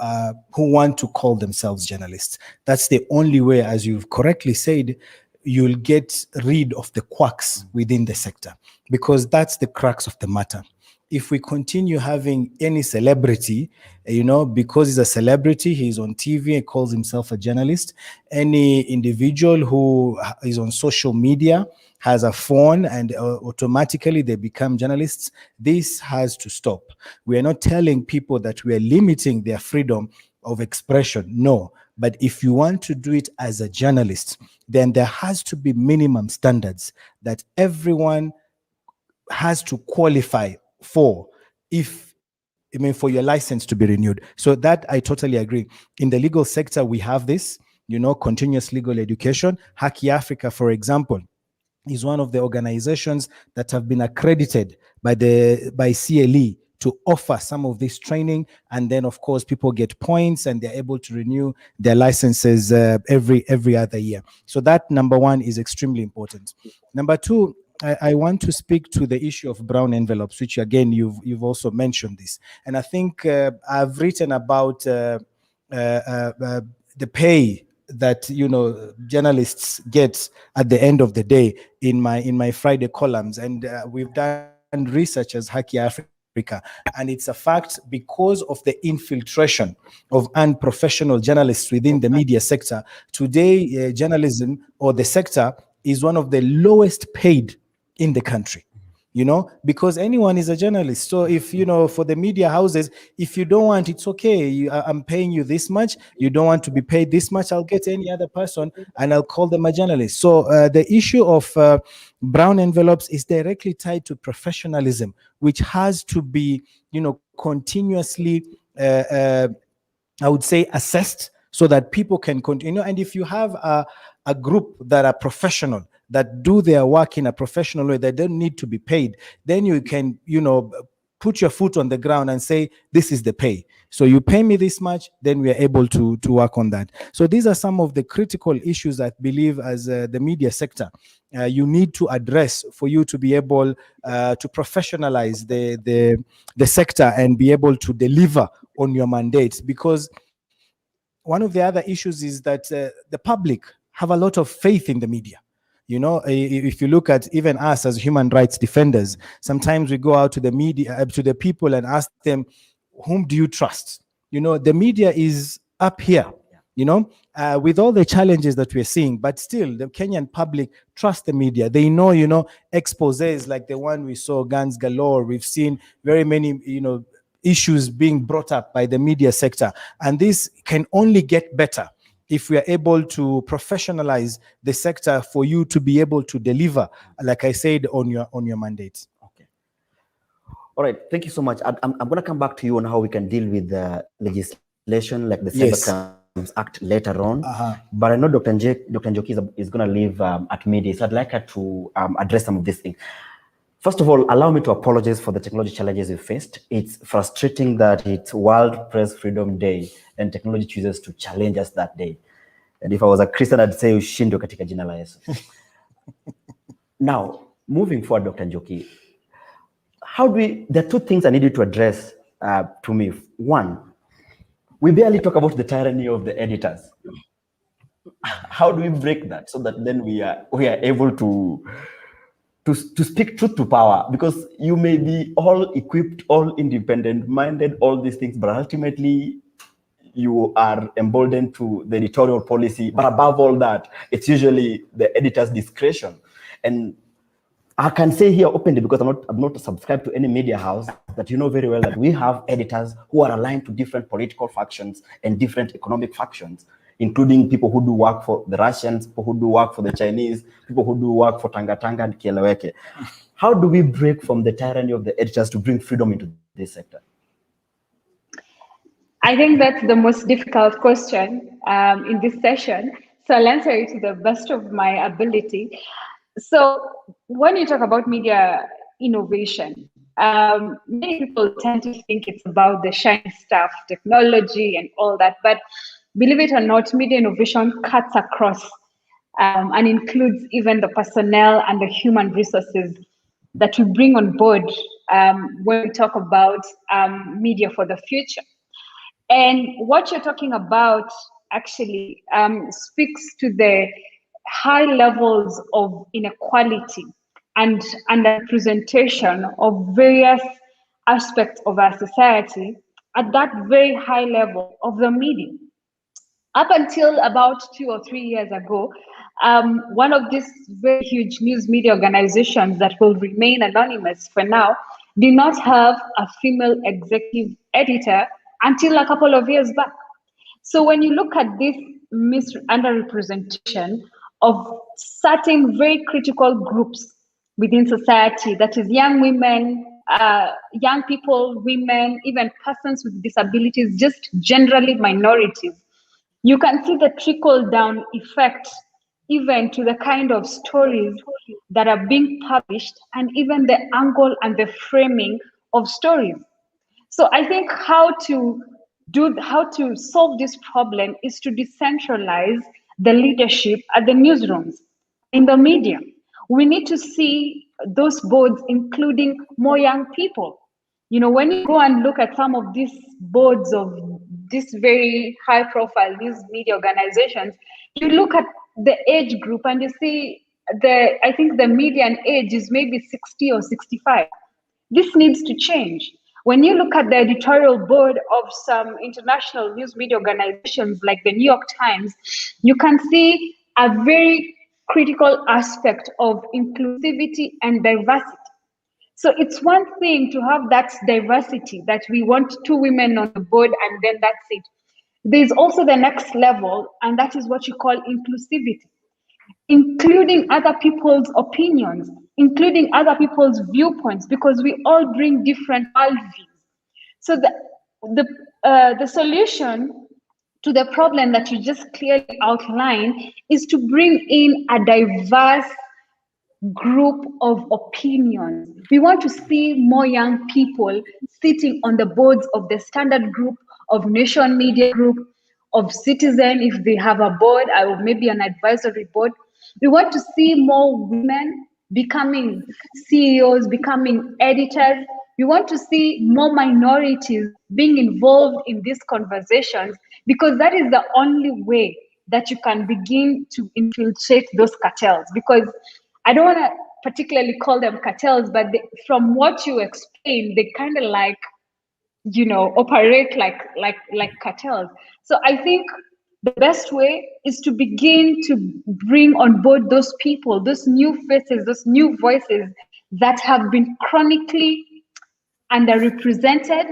want to call themselves journalists. That's the only way, as you've correctly said, you'll get rid of the quacks within the sector, because that's the crux of the matter. If we continue having any celebrity, because he's a celebrity, he's on TV, he calls himself a journalist, any individual who is on social media, has a phone, and automatically they become journalists, this has to stop. We are not telling people that we are limiting their freedom of expression, no. But if you want to do it as a journalist, then there has to be minimum standards that everyone has to qualify for for your license to be renewed. So that I totally agree. In the legal sector, we have this, continuous legal education. Haki Africa, for example, is one of the organizations that have been accredited by CLE to offer some of this training, and then of course people get points and they're able to renew their licenses every other year. So that, number one, is extremely important. Number two, I want to speak to the issue of brown envelopes, which again you've also mentioned this, and I think I've written about the pay that journalists get at the end of the day in my Friday columns, and we've done research as Haki Africa, and it's a fact because of the infiltration of unprofessional journalists within the media sector. Today, journalism or the sector is one of the lowest paid in the country. Because anyone is a journalist. So if, for the media houses, if you don't want, it's okay. I'm paying you this much. You don't want to be paid this much. I'll get any other person and I'll call them a journalist. So the issue of brown envelopes is directly tied to professionalism, which has to be, continuously, I would say, assessed so that people can continue. And if you have a group that are professional, that do their work in a professional way, that don't need to be paid, then you can, put your foot on the ground and say, this is the pay. So you pay me this much, then we are able to work on that. So these are some of the critical issues I believe as the media sector, you need to address for you to be able to professionalize the sector and be able to deliver on your mandates. Because one of the other issues is that the public have a lot of faith in the media. If you look at even us as human rights defenders, sometimes we go out to the media, to the people, and ask them, whom do you trust? The media is up here, with all the challenges that we're seeing, but still the Kenyan public trust the media. They know, exposés like the one we saw, Guns Galore. We've seen very many, issues being brought up by the media sector. And this can only get better if we are able to professionalize the sector for you to be able to deliver, like I said, on your mandates. Okay. All right. Thank you so much. I'm going to come back to you on how we can deal with the legislation, like the Cybercrimes Act later on. But I know Dr. Njoki is going to leave at midday, so I'd like her to address some of these things. First of all, allow me to apologize for the technology challenges we faced. It's frustrating that it's World Press Freedom Day and technology chooses to challenge us that day. And if I was a Christian, I'd say ushindwe katika jina la Yesu. Now, moving forward, Dr. Njoki, there are two things I need you to address to me. One, we barely talk about the tyranny of the editors. How do we break that so that then we are able to speak truth to power? Because you may be all equipped, all independent-minded, all these things, but ultimately you are emboldened to the editorial policy. But above all that, it's usually the editor's discretion. And I can say here openly, because I'm not subscribed to any media house, that you know very well that we have editors who are aligned to different political factions and different economic factions, including people who do work for the Russians, people who do work for the Chinese, people who do work for Tanga and Kieleweke. How do we break from the tyranny of the editors to bring freedom into this sector? I think that's the most difficult question in this session. So I'll answer it to the best of my ability. So when you talk about media innovation, many people tend to think it's about the shiny stuff, technology and all that. But believe it or not, media innovation cuts across and includes even the personnel and the human resources that we bring on board when we talk about media for the future. And what you're talking about actually speaks to the high levels of inequality and underrepresentation of various aspects of our society at that very high level of the media. Up until about 2 or 3 years ago, one of these very huge news media organizations that will remain anonymous for now did not have a female executive editor until a couple of years back. So when you look at this underrepresentation of certain very critical groups within society, that is young women, young people, women, even persons with disabilities, just generally minorities, you can see the trickle-down effect even to the kind of stories that are being published and even the angle and the framing of stories. So I think how to solve this problem is to decentralize the leadership at the newsrooms, in the media. We need to see those boards including more young people. You know, when you go and look at some of these boards of these very high-profile news media organizations, you look at the age group and you see I think the median age is maybe 60 or 65. This needs to change. When you look at the editorial board of some international news media organizations like the New York Times, you can see a very critical aspect of inclusivity and diversity. So it's one thing to have that diversity, that we want 2 women on the board and then that's it. There's also the next level, and that is what you call inclusivity, including other people's opinions, including other people's viewpoints, because we all bring different worldviews. So the solution to the problem that you just clearly outlined is to bring in a diverse group of opinions. We want to see more young people sitting on the boards of the Standard Group, of Nation Media Group, of Citizen, if they have a board, or maybe an advisory board. We want to see more women becoming CEOs, becoming editors. We want to see more minorities being involved in these conversations, because that is the only way that you can begin to infiltrate those cartels. Because I don't want to particularly call them cartels, but from what you explained, they kind of like, you know, operate like cartels. So I think the best way is to begin to bring on board those people, those new faces, those new voices that have been chronically underrepresented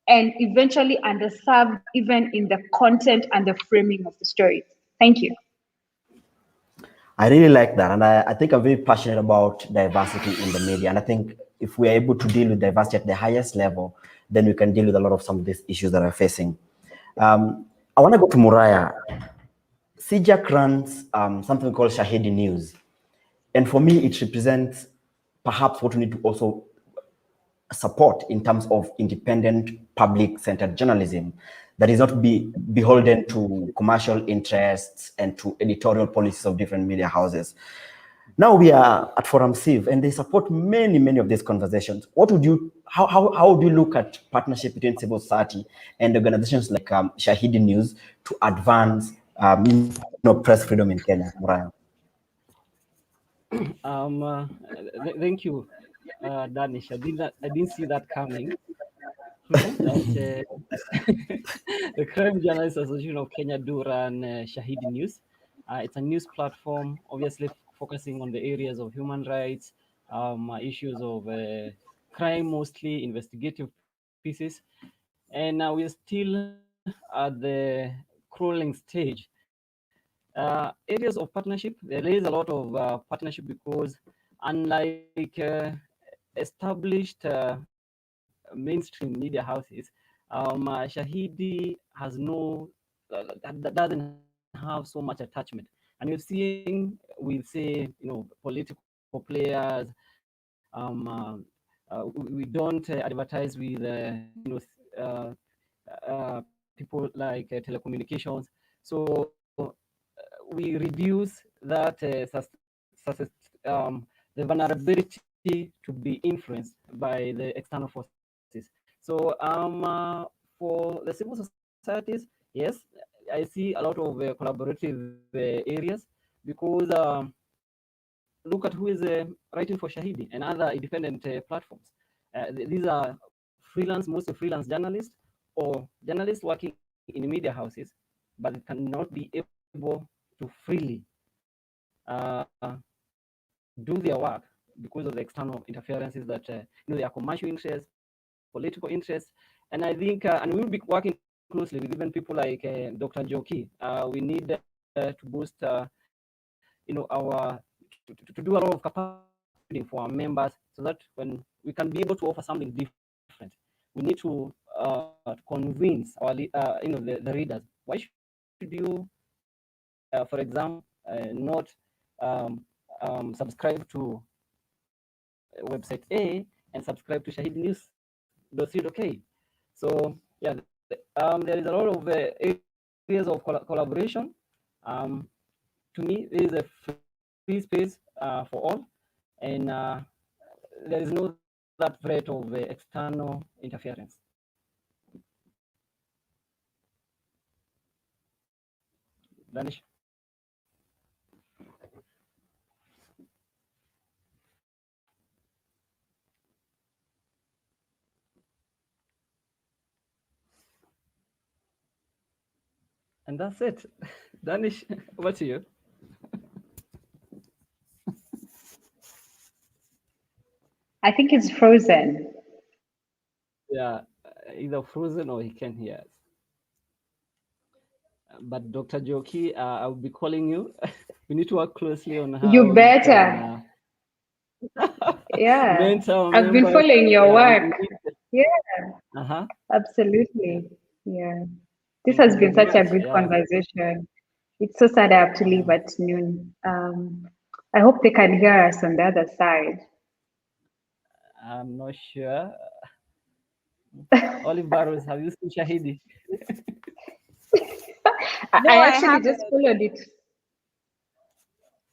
and eventually underserved, even in the content and the framing of the story. Thank you. I really like that. And I think I'm very passionate about diversity in the media. And I think if we are able to deal with diversity at the highest level, then we can deal with a lot of some of these issues that we're facing. I want to go to Muraya. CJAC runs something called Shahidi News. And for me, it represents perhaps what we need to also support in terms of independent public-centered journalism that is not beholden to commercial interests and to editorial policies of different media houses. Now we are at Forum Civ, and they support many of these conversations. What would you, how would you look at partnership between civil society and organizations like Shahidi News to advance press freedom in Kenya, Muraya? Thank you, Danish. I didn't see that coming. That, the Crime Journalists Association of Kenya do run Shahidi News. It's a news platform, obviously focusing on the areas of human rights, issues of crime, mostly investigative pieces. And now we're still at the crawling stage. Areas of partnership, there is a lot of partnership because unlike established mainstream media houses, Shahidi has doesn't have so much attachment. And you're seeing with, say, political players, we don't advertise with people like telecommunications. So we reduce that the vulnerability to be influenced by the external forces. So for the civil societies, yes, I see a lot of collaborative areas because look at who is writing for Shahidi and other independent platforms. These are mostly freelance journalists or journalists working in media houses, but they cannot be able to freely do their work because of the external interferences that there are commercial interests, political interests, and I think and we'll be working closely with even people like Dr. Njoki. We need to boost our to do a lot of capacity for our members so that when we can be able to offer something different, we need to convince our the readers. Why should you, for example, not subscribe to website A and subscribe to Shahid News? .co.ke. So yeah, there is a lot of areas of collaboration. To me, there is a free space for all, and there is no that threat of external interference. Danish. And that's it. Danish, over to you. I think it's frozen. Yeah, either frozen or he can't hear us. But Dr. Njoki, I'll be calling you. We need to work closely on how You better. Yeah, I've been following your work. Yeah, absolutely. Yeah, this has been such a good conversation. It's so sad I have to leave at noon. I hope they can hear us on the other side. I'm not sure. Olive Burrows, have you seen Shahidi? I actually just followed it.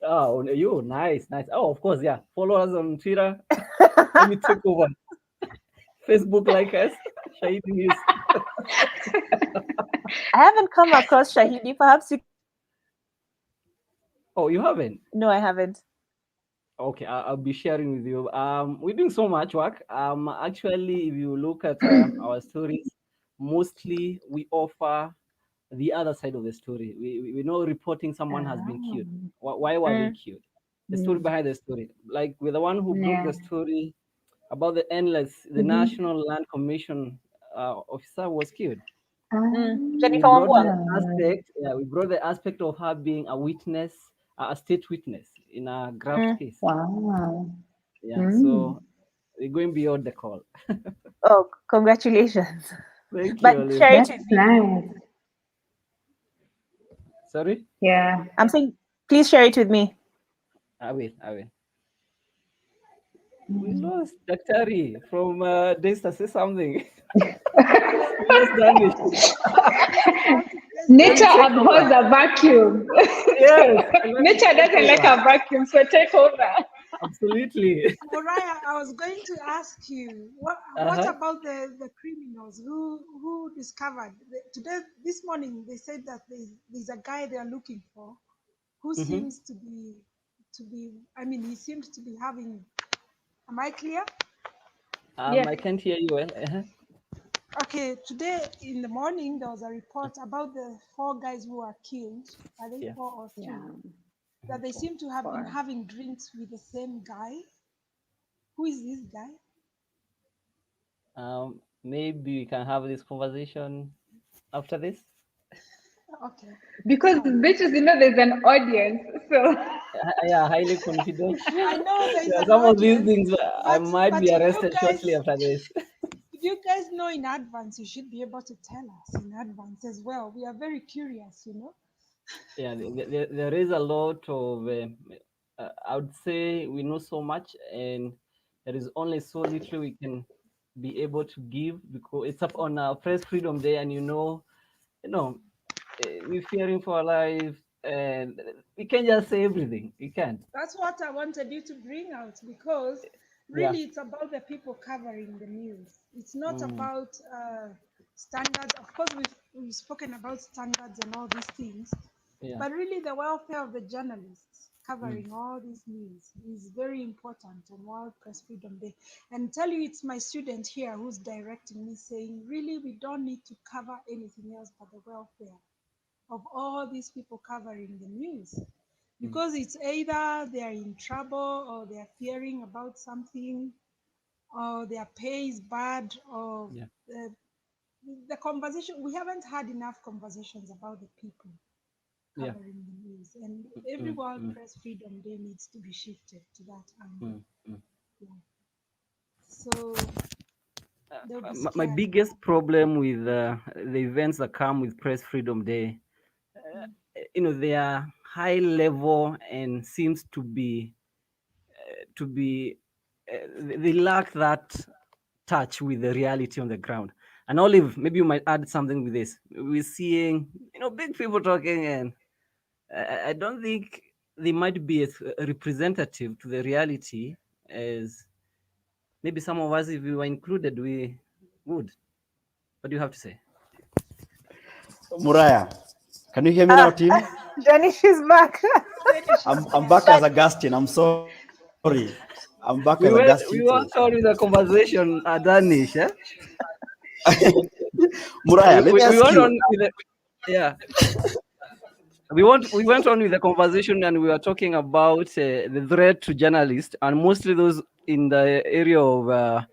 Oh, you nice. Oh, of course, yeah. Follow us on Twitter. Let me take over. Facebook, like us. Shahidi News. I haven't come across Shahidi. Perhaps you. Oh, you haven't? No, I haven't. Okay, I'll be sharing with you. We're doing so much work. Actually, if you look at our stories, mostly we offer the other side of the story. We're not reporting someone has been killed. Why were they killed? The story behind the story. Like with the one who broke the story about the endless, the National Land Commission officer was killed. We brought the aspect of her being a witness, a state witness in a graft case. Wow. Yeah, so we're going beyond the call. Oh, congratulations. Thank but you. Share it That's with me. nice. Sorry? Yeah. I'm saying, please share it with me. I will. We lost Daktari from Daystar. Say something. We lost Danish. Nature abhors a vacuum. Yes. Nature doesn't like a vacuum, so take over. Absolutely. Muraya, I was going to ask you, what about the criminals who discovered today, this morning, they said that there's a guy they are looking for who seems to be, I mean, he seems to be having, am I clear? Yes. I can't hear you. Okay, today in the morning, there was a report about the 4 guys who were killed, I think 4 or 3, that they seem to have been having drinks with the same guy. Who is this guy? Maybe we can have this conversation after this. Okay. Because bitches, there's an audience, so yeah, highly confidential. I know there's an some audience, of these things I might be arrested shortly after this. If you guys know in advance, you should be able to tell us in advance as well. We are very curious, Yeah, there is a lot of, I would say we know so much, and there is only so little we can be able to give, because it's up on our Press Freedom Day, and we're fearing for our life, and we can't just say everything. We can't. That's what I wanted you to bring out, because really it's about the people covering the news. It's not about standards. Of course, we've spoken about standards and all these things, but really the welfare of the journalists covering all these news is very important on World Press Freedom Day. And tell you, it's my student here who's directing me, saying, really, we don't need to cover anything else but the welfare of all these people covering the news, because it's either they are in trouble, or they are fearing about something, or their pay is bad, or the conversation. We haven't had enough conversations about the people covering the news, and every World Press Freedom Day needs to be shifted to that angle. So my biggest problem with the events that come with Press Freedom Day, they are high level and seems to be they lack that touch with the reality on the ground. And Olive, maybe you might add something with this. We're seeing big people talking, and I don't think they might be as representative to the reality as maybe some of us, if we were included, we would. What do you have to say? Muraya, can you hear me now, team? Danish is back. I'm back as Augustine. I'm sorry. I'm back as Augustine. We went on with the conversation, Danish. Muraya, let me ask went you. On with we went on with the conversation, and we were talking about the threat to journalists, and mostly those in the area of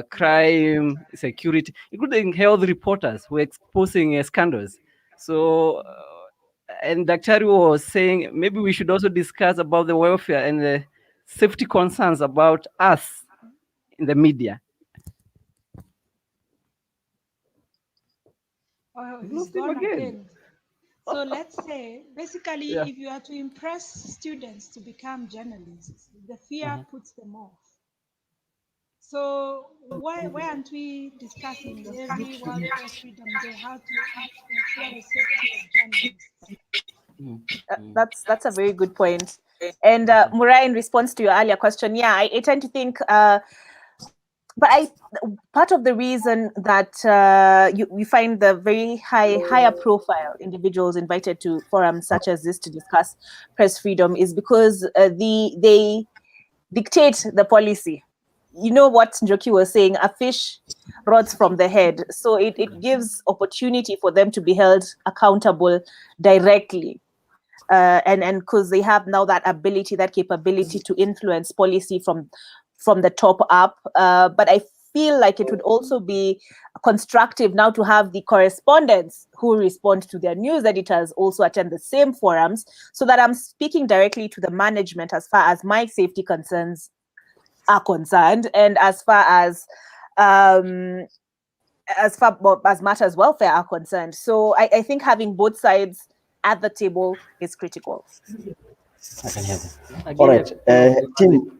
crime, security, including health reporters who are exposing scandals. So, and Daktari was saying maybe we should also discuss about the welfare and the safety concerns about us in the media. Oh, he's gone again. So let's say, basically, if you are to impress students to become journalists, the fear puts them off. So why aren't we discussing every World Press Freedom Day how to ensure the safety of journalists? That's a very good point. And Muraya, in response to your earlier question, I tend to think, but part of the reason that you find the very higher profile individuals invited to forums such as this to discuss press freedom is because they dictate the policy. You know what Njoki was saying, a fish rots from the head. So it gives opportunity for them to be held accountable directly. And because they have now that ability, that capability to influence policy from the top up. But I feel like it would also be constructive now to have the correspondents who respond to their news editors also attend the same forums, so that I'm speaking directly to the management as far as my safety concerns are concerned, and as far as matters welfare are concerned. So I think having both sides at the table is critical. I can hear them. All right, team.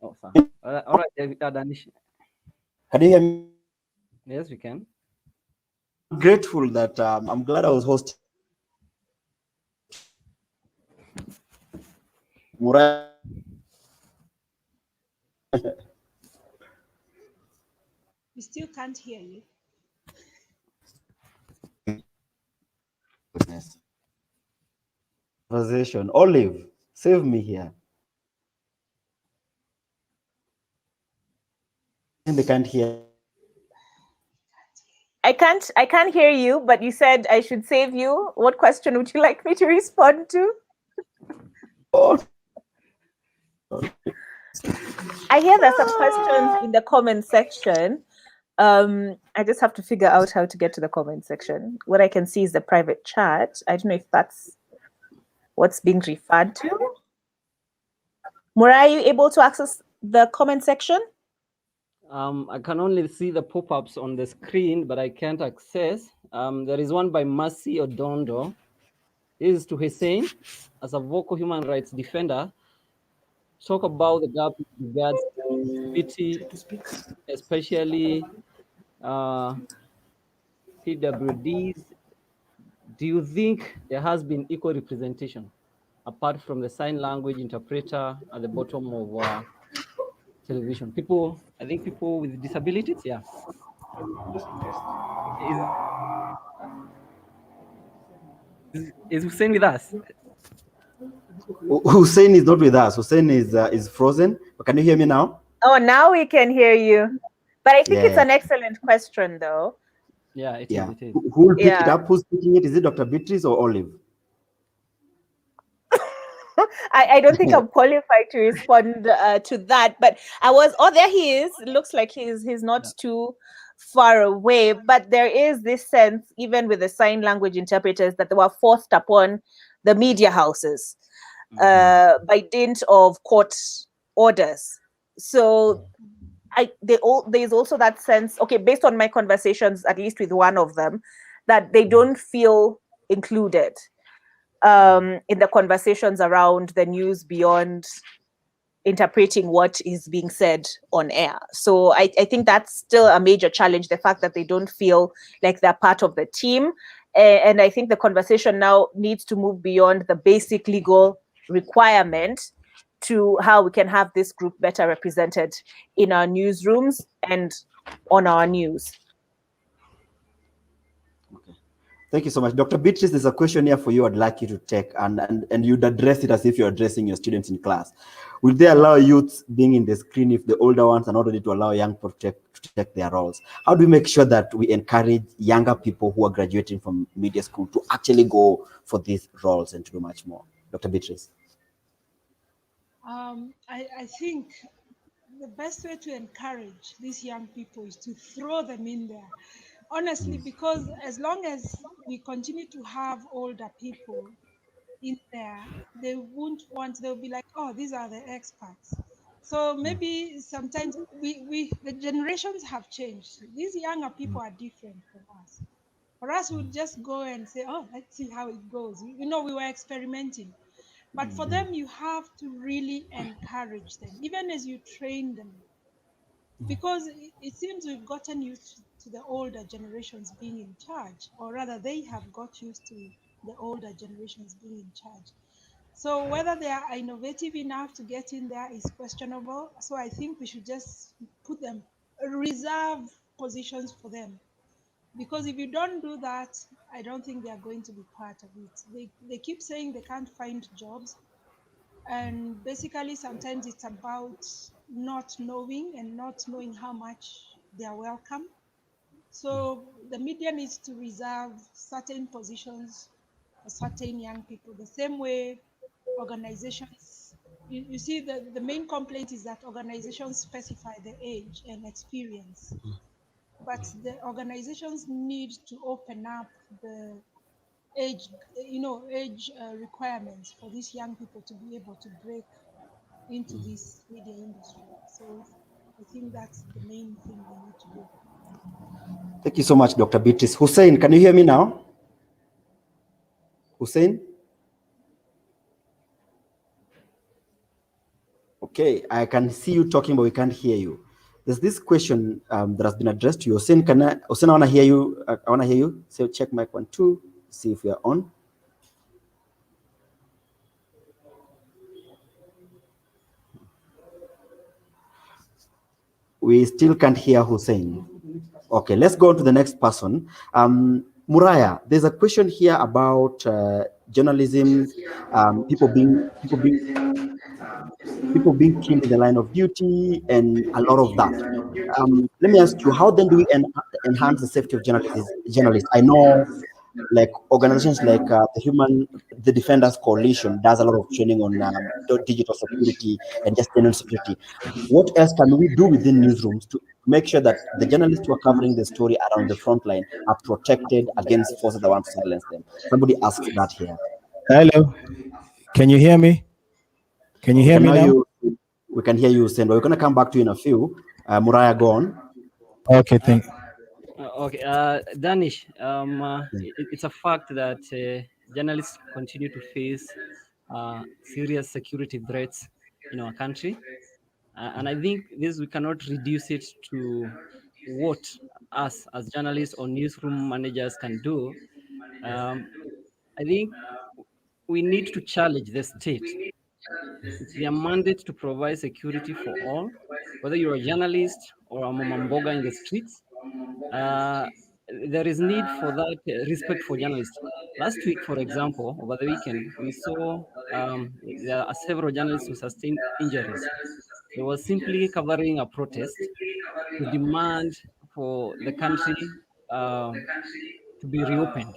Oh, sorry. All right, Danish. Can you hear me? Yes, we can. I'm grateful that I'm glad I was hosting Muraya. We still can't hear you. Conversation. Olive, save me here. They can't hear. I can't hear you, but you said I should save you. What question would you like me to respond to? Oh. I hear there's some questions in the comment section. I just have to figure out how to get to the comment section. What I can see is the private chat. I don't know if that's what's being referred to. Muraya, are you able to access the comment section? I can only see the pop-ups on the screen, but I can't access. There is one by Mercy Odongo. This is to Hussein, as a vocal human rights defender. Talk about the gap with regards to security, especially PWDs. Do you think there has been equal representation apart from the sign language interpreter at the bottom of television? People, I think people with disabilities, yeah. Is Hussein with us? Hussein is not with us. Hussein is frozen. But can you hear me now? Oh, now we can hear you. But I think it's an excellent question, though. Yeah, it is. It is. Who will pick it up? Who's picking it? Is it Dr. Beatrice or Olive? I don't think I'm qualified to respond to that, but there he is. It looks like he's not too far away, but there is this sense, even with the sign language interpreters, that they were forced upon the media houses by dint of court orders. So there's also that sense, okay, based on my conversations, at least with one of them, that they don't feel included in the conversations around the news beyond interpreting what is being said on air. So I think that's still a major challenge, the fact that they don't feel like they're part of the team. And I think the conversation now needs to move beyond the basic legal requirement to how we can have this group better represented in our newsrooms and on our news. Thank you so much. Dr. Beatrice, there's a question here for you I'd like you to take, and you'd address it as if you're addressing your students in class. Will they allow youths being in the screen if the older ones are not ready to allow young people to take their roles? How do we make sure that we encourage younger people who are graduating from media school to actually go for these roles and to do much more? Dr. Beatrice. I think the best way to encourage these young people is to throw them in there. Honestly, because as long as we continue to have older people in there, they'll be like, oh, these are the experts. So maybe sometimes the generations have changed. These younger people are different from us. For us, we'll just go and say, oh, let's see how it goes. We were experimenting. But for them, you have to really encourage them, even as you train them. Because it seems we've gotten used to the older generations being in charge, or rather they have got used to the older generations being in charge. So whether they are innovative enough to get in there is questionable. So I think we should just put them, reserve positions for them. Because if you don't do that, I don't think they are going to be part of it. They keep saying they can't find jobs. And basically, sometimes it's about not knowing how much they are welcome. So the media needs to reserve certain positions for certain young people, the same way organizations, you see, the main complaint is that organizations specify the age and experience. But the organizations need to open up the age requirements for these young people to be able to break into this media industry. So I think that's the main thing they need to do. Thank you so much, Dr. Beatrice. Hussein, can you hear me now? Hussein? Okay, I can see you talking, but we can't hear you. There's this question that has been addressed to you. Hussein, Hussein, I want to hear you. I want to hear you. So check mic 1, 2, see if we are on. We still can't hear Hussein. Okay, let's go on to the next person. Muraya, there's a question here about journalism, people being killed in the line of duty, and a lot of that. Let me ask you, how then do we enhance the safety of journalists? I know, like organizations like the Defenders Coalition does a lot of training on digital security and just general security. What else can we do within newsrooms to make sure that the journalists who are covering the story around the front line are protected against forces that want to silence them? Somebody asks that here. Hello, can you hear me? Can you hear me now? We can hear you, Hussein, but we're going to come back to you in a few. Muraya, go on. Okay, thank you. Okay, Danish, it's a fact that journalists continue to face serious security threats in our country. And I think this, we cannot reduce it to what us as journalists or newsroom managers can do. I think we need to challenge the state. It's their mandate to provide security for all, whether you're a journalist or a mama mboga in the streets. There is need for that respect for journalists. Last week, for example, over the weekend, we saw there are several journalists who sustained injuries. They were simply covering a protest to demand for the country to be reopened.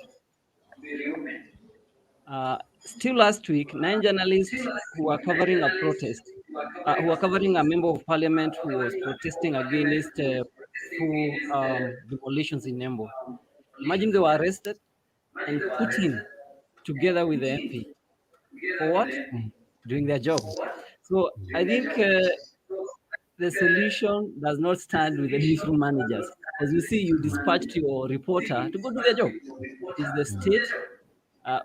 Still last week, 9 journalists who were covering a protest, who were covering a member of parliament who was protesting against full demolitions in Nembo. Imagine they were arrested and put in together with the MP. For what? Doing their job. So I think the solution does not stand with the newsroom managers. As you see, you dispatched your reporter to go do their job. It is the state.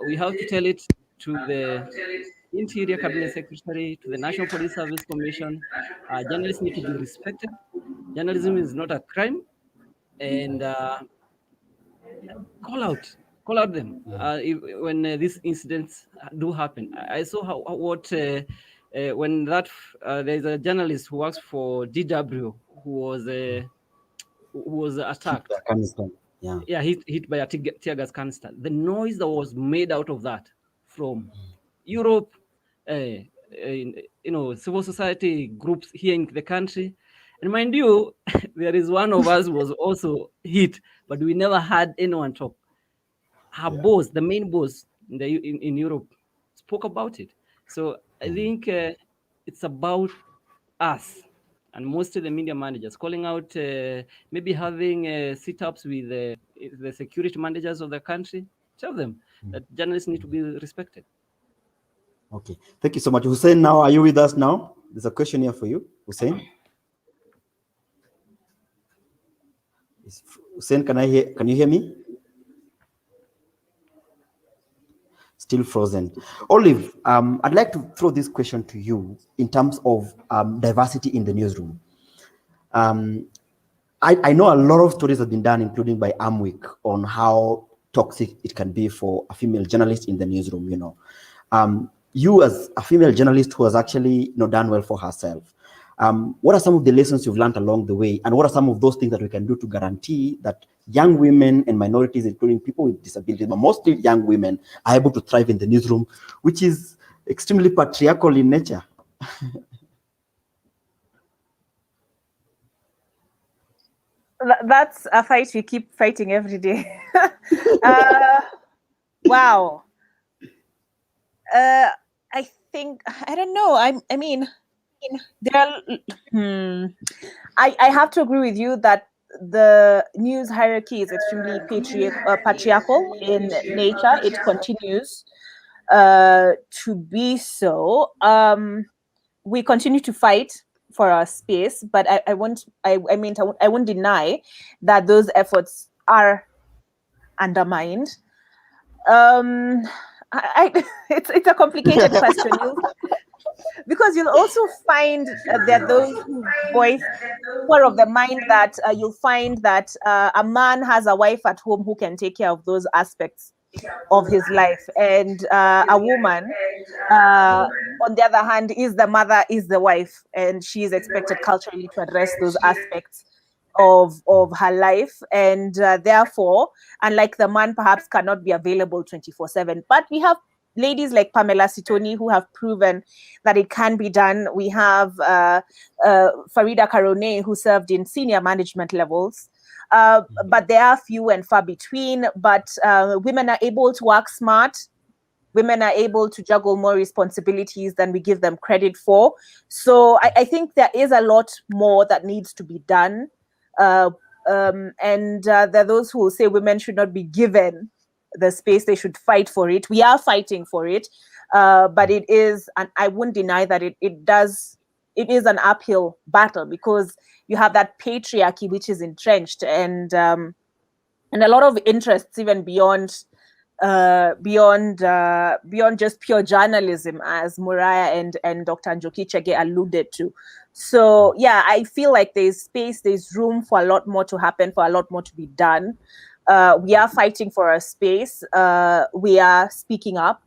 We have to tell it to the Interior Cabinet Secretary, to the National Police Service Commission. Journalists need to be respected. Journalism is not a crime. And call out them when these incidents do happen. I saw when there's a journalist who works for DW who was attacked. Yeah, hit by a tear gas canister. The noise that was made out of that from Europe, civil society groups here in the country. And mind you, there is one of us who was also hit, but we never had anyone talk. Her boss, the main boss in Europe, spoke about it. So I think it's about us, and mostly the media managers, calling out, maybe having sit-ups with the security managers of the country. Tell them that journalists need to be respected. Okay, thank you so much. Hussein, now are you with us now? There's a question here for you, Hussein. Hussein, can you hear me? Still frozen. Olive, I'd like to throw this question to you in terms of diversity in the newsroom. I know a lot of stories have been done, including by Amwick, on how toxic it can be for a female journalist in the newsroom. You as a female journalist who has actually done well for herself, what are some of the lessons you've learned along the way, and what are some of those things that we can do to guarantee that young women and minorities, including people with disabilities, but mostly young women, are able to thrive in the newsroom, which is extremely patriarchal in nature? That's a fight we keep fighting every day. Wow. I think, I don't know. I mean, there are, I have to agree with you that the news hierarchy is extremely patriarchal in nature. It continues to be so. We continue to fight for our space, but I won't deny that those efforts are undermined. It's a complicated question. because you'll also find there are those who voice who are of the mind that you'll find that a man has a wife at home who can take care of those aspects of his life, and a woman, on the other hand, is the mother, is the wife, and she is expected culturally to address those aspects of her life, and therefore, unlike the man, perhaps cannot be available 24/7. But we have ladies like Pamela Sitoni who have proven that it can be done. We have Farida Karone, who served in senior management levels. But they are few and far between. But women are able to work smart. Women are able to juggle more responsibilities than we give them credit for. So I think there is a lot more that needs to be done. And there are those who will say women should not be given the space, they should fight for it. We are fighting for it. But it is, and I wouldn't deny that it is an uphill battle, because you have that patriarchy which is entrenched, and a lot of interests even beyond just pure journalism, as Muraya and Dr. Njoki Chege alluded to. So yeah, I feel like there's space, there's room for a lot more to happen, for a lot more to be done. We are fighting for our space. We are speaking up.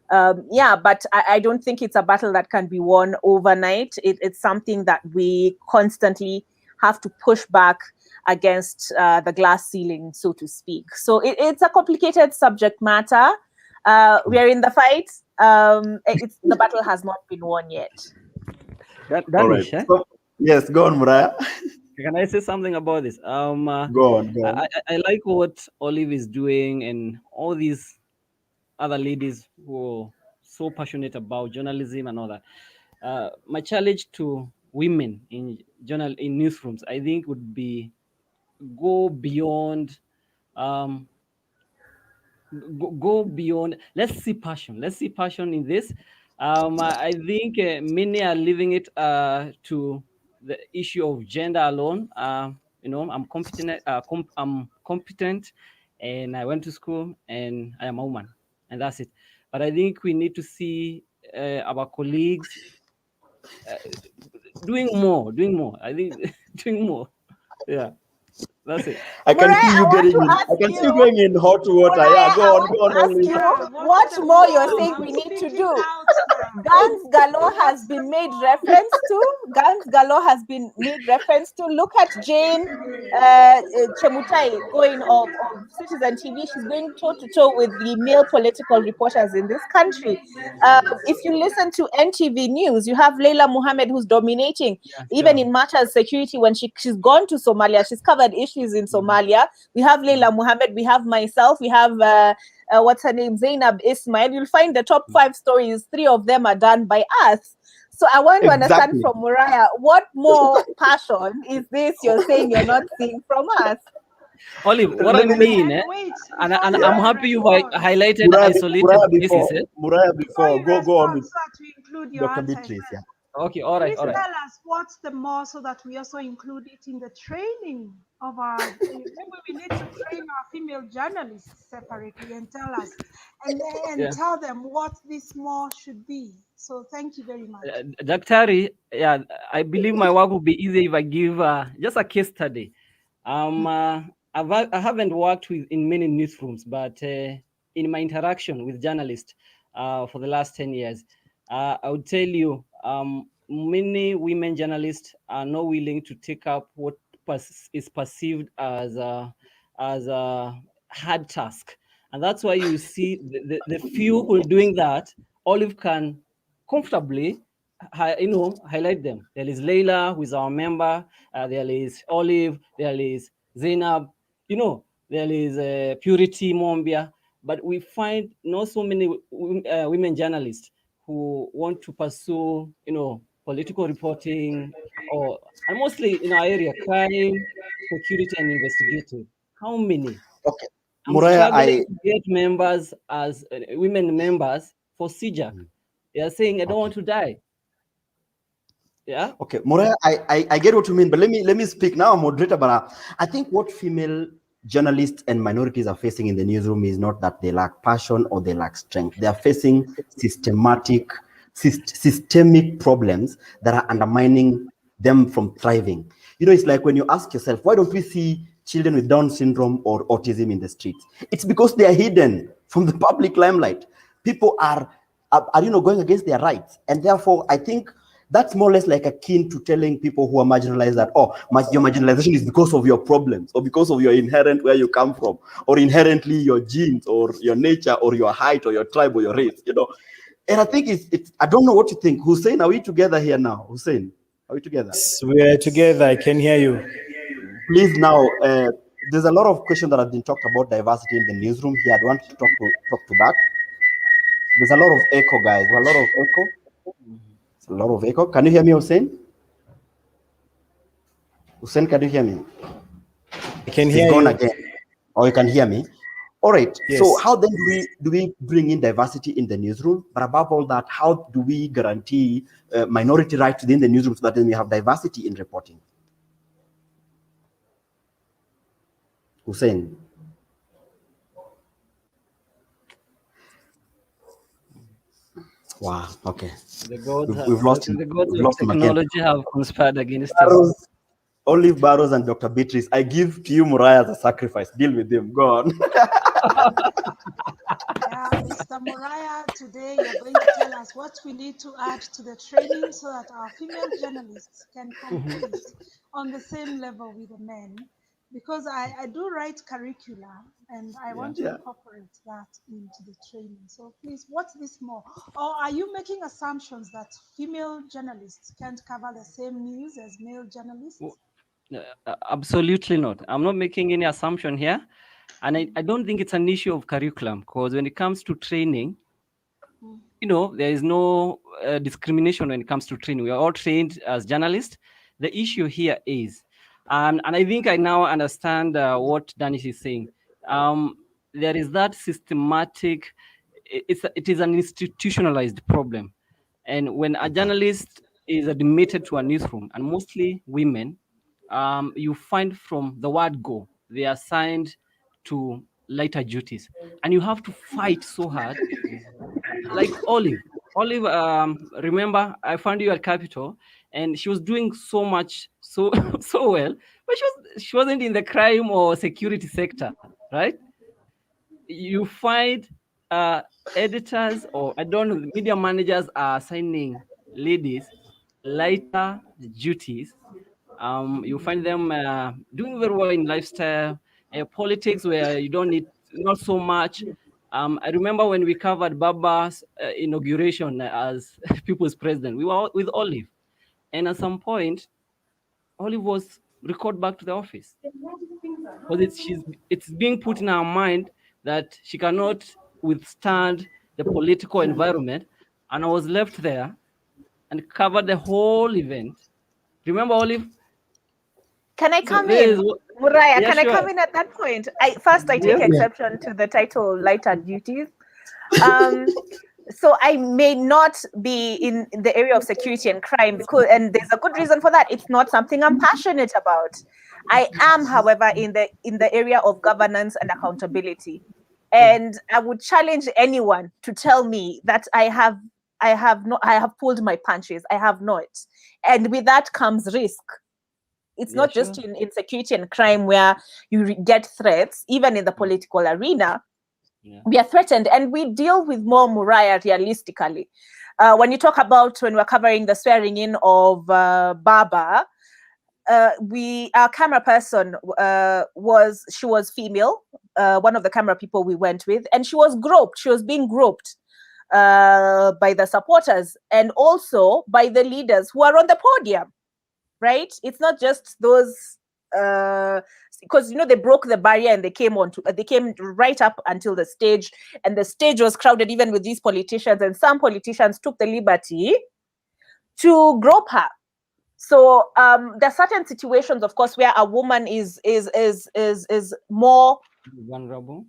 But I don't think it's a battle that can be won overnight. It's something that we constantly have to push back against the glass ceiling, so to speak. So it's a complicated subject matter. We are in the fight. The battle has not been won yet. Danish, yes, go on, Muraya. Can I say something about this? Go on. I like what Olive is doing, and all these other ladies who are so passionate about journalism and all that. My challenge to women in newsrooms, I think, would be go beyond. Go beyond. Let's see passion in this. I think many are leaving it to the issue of gender alone. I'm competent. I'm competent, and I went to school, and I am a woman, and that's it. But I think we need to see our colleagues doing more. I think doing more. Yeah. That's it. I can see you getting in. I can see you going in hot water. Yeah, go on. What more you're saying we need to do? Guns galore has been made reference to. Look at Jane Chemutai going of Citizen TV. She's going toe-to-toe with the male political reporters in this country. If you listen to NTV News, you have Leila Mohammed, who's dominating, even in matters security. When she's gone to Somalia, she's covered issues in Somalia. We have Leila Mohammed, we have myself, we have what's her name, Zainab Ismail. You'll find the top 5 stories, 3 of them are done by us. So I want to understand from Muraya, what more passion is this you're saying you're not seeing from us? Olive, what I mean, and I'm happy you highlighted isolated cases. Muraya, before go on with Dr. Beatrice. Yeah. Okay, all right. Tell us what's the more, so that we also include it in the training of our. Maybe we need to train our female journalists separately and tell us, and tell them what this more should be. So thank you very much. Dr. I believe my work will be easy if I give just a case study. I haven't worked in many newsrooms, but in my interaction with journalists for the last 10 years, I would tell you, many women journalists are not willing to take up what is perceived as a hard task, and that's why you see the few who are doing that. Olive can comfortably, highlight them. There is Leila, who is our member. There is Olive. There is Zainab. There is Purity Mombia. But we find not so many women journalists who want to pursue, political reporting, and mostly in our area, crime, security, and investigative. How many? Okay, Muraya, I get members as women members for CJAC. They are saying, I don't want to die. Yeah. Okay, Muraya, I get what you mean, but let me speak now. I'm moderator, but I think what female journalists and minorities are facing in the newsroom is not that they lack passion or they lack strength. They are facing systematic systemic problems that are undermining them from thriving. You know, it's like when you ask yourself, why don't we see children with Down syndrome or autism in the streets? It's because they are hidden from the public limelight. People are going against their rights. And therefore, I think that's more or less like akin to telling people who are marginalized that, your marginalization is because of your problems or because of your inherent where you come from or inherently your genes or your nature or your height or your tribe or your race, you know. And I think it's I don't know what you think. Hussein, are we together here now? Hussein, are we together? Yes, we are together. I can hear you. Please now, there's a lot of questions that have been talked about diversity in the newsroom here. I want to talk to that. There's a lot of echo, guys. There's a lot of echo. It's a lot of echo. Can you hear me, Hussein? Hussein, can you hear me? I can hear gone you. Again. Or you can hear me? All right. Yes. So how then do we bring in diversity in the newsroom? But above all that, how do we guarantee minority rights within the newsroom so that then we have diversity in reporting? Hussein. Wow. Okay. The gods We've lost him. The gods We've of lost him again. technology have conspired against us. Olive Burrows and Dr. Beatrice, I give to you Muraya as a sacrifice. Deal with him. Go on. Mr. Muraya, today you're going to tell us what we need to add to the training so that our female journalists can compete on the same level with the men. Because I do write curricula and I want to incorporate that into the training. So please, what's this more? Or are you making assumptions that female journalists can't cover the same news as male journalists? Absolutely not. I'm not making any assumption here. And I don't think it's an issue of curriculum, because when it comes to training, you know, there is no discrimination when it comes to training. We are all trained as journalists. The issue here is, and I think I now understand what Danish is saying. There is that systematic, it is an institutionalized problem. And when a journalist is admitted to a newsroom, and mostly women, you find from the word go, they are assigned to lighter duties. And you have to fight so hard. Like Olive, remember, I found you at Capitol, and she was doing so much, so well, but she wasn't in the crime or security sector, right? You find editors or I don't know, media managers are assigning ladies lighter duties. You find them doing very well in lifestyle, politics, where you don't need not so much. I remember when we covered Baba's inauguration as people's president, we were with Olive, and at some point, Olive was recalled back to the office because it's being put in her mind that she cannot withstand the political environment, and I was left there and covered the whole event. Remember, Olive? Can I come in? Muraya, Yeah, can sure. I come in at that point? I take exception to the title lighter duties. So I may not be in the area of security and crime and there's a good reason for that. It's not something I'm passionate about. I am, however, in the area of governance and accountability. And I would challenge anyone to tell me that I have pulled my punches. I have not. And with that comes risk. It's not just in security and crime where you get threats, even in the political arena. We are threatened, and we deal with more Muraya realistically. When you talk about when we're covering the swearing in of Baba, our camera person was female, one of the camera people we went with, and she was groped. She was being groped by the supporters and also by the leaders who are on the podium. Right? It's not just those because they broke the barrier and they came right up until the stage, and the stage was crowded even with these politicians, and some politicians took the liberty to grope her. So there are certain situations, of course, where a woman is more vulnerable.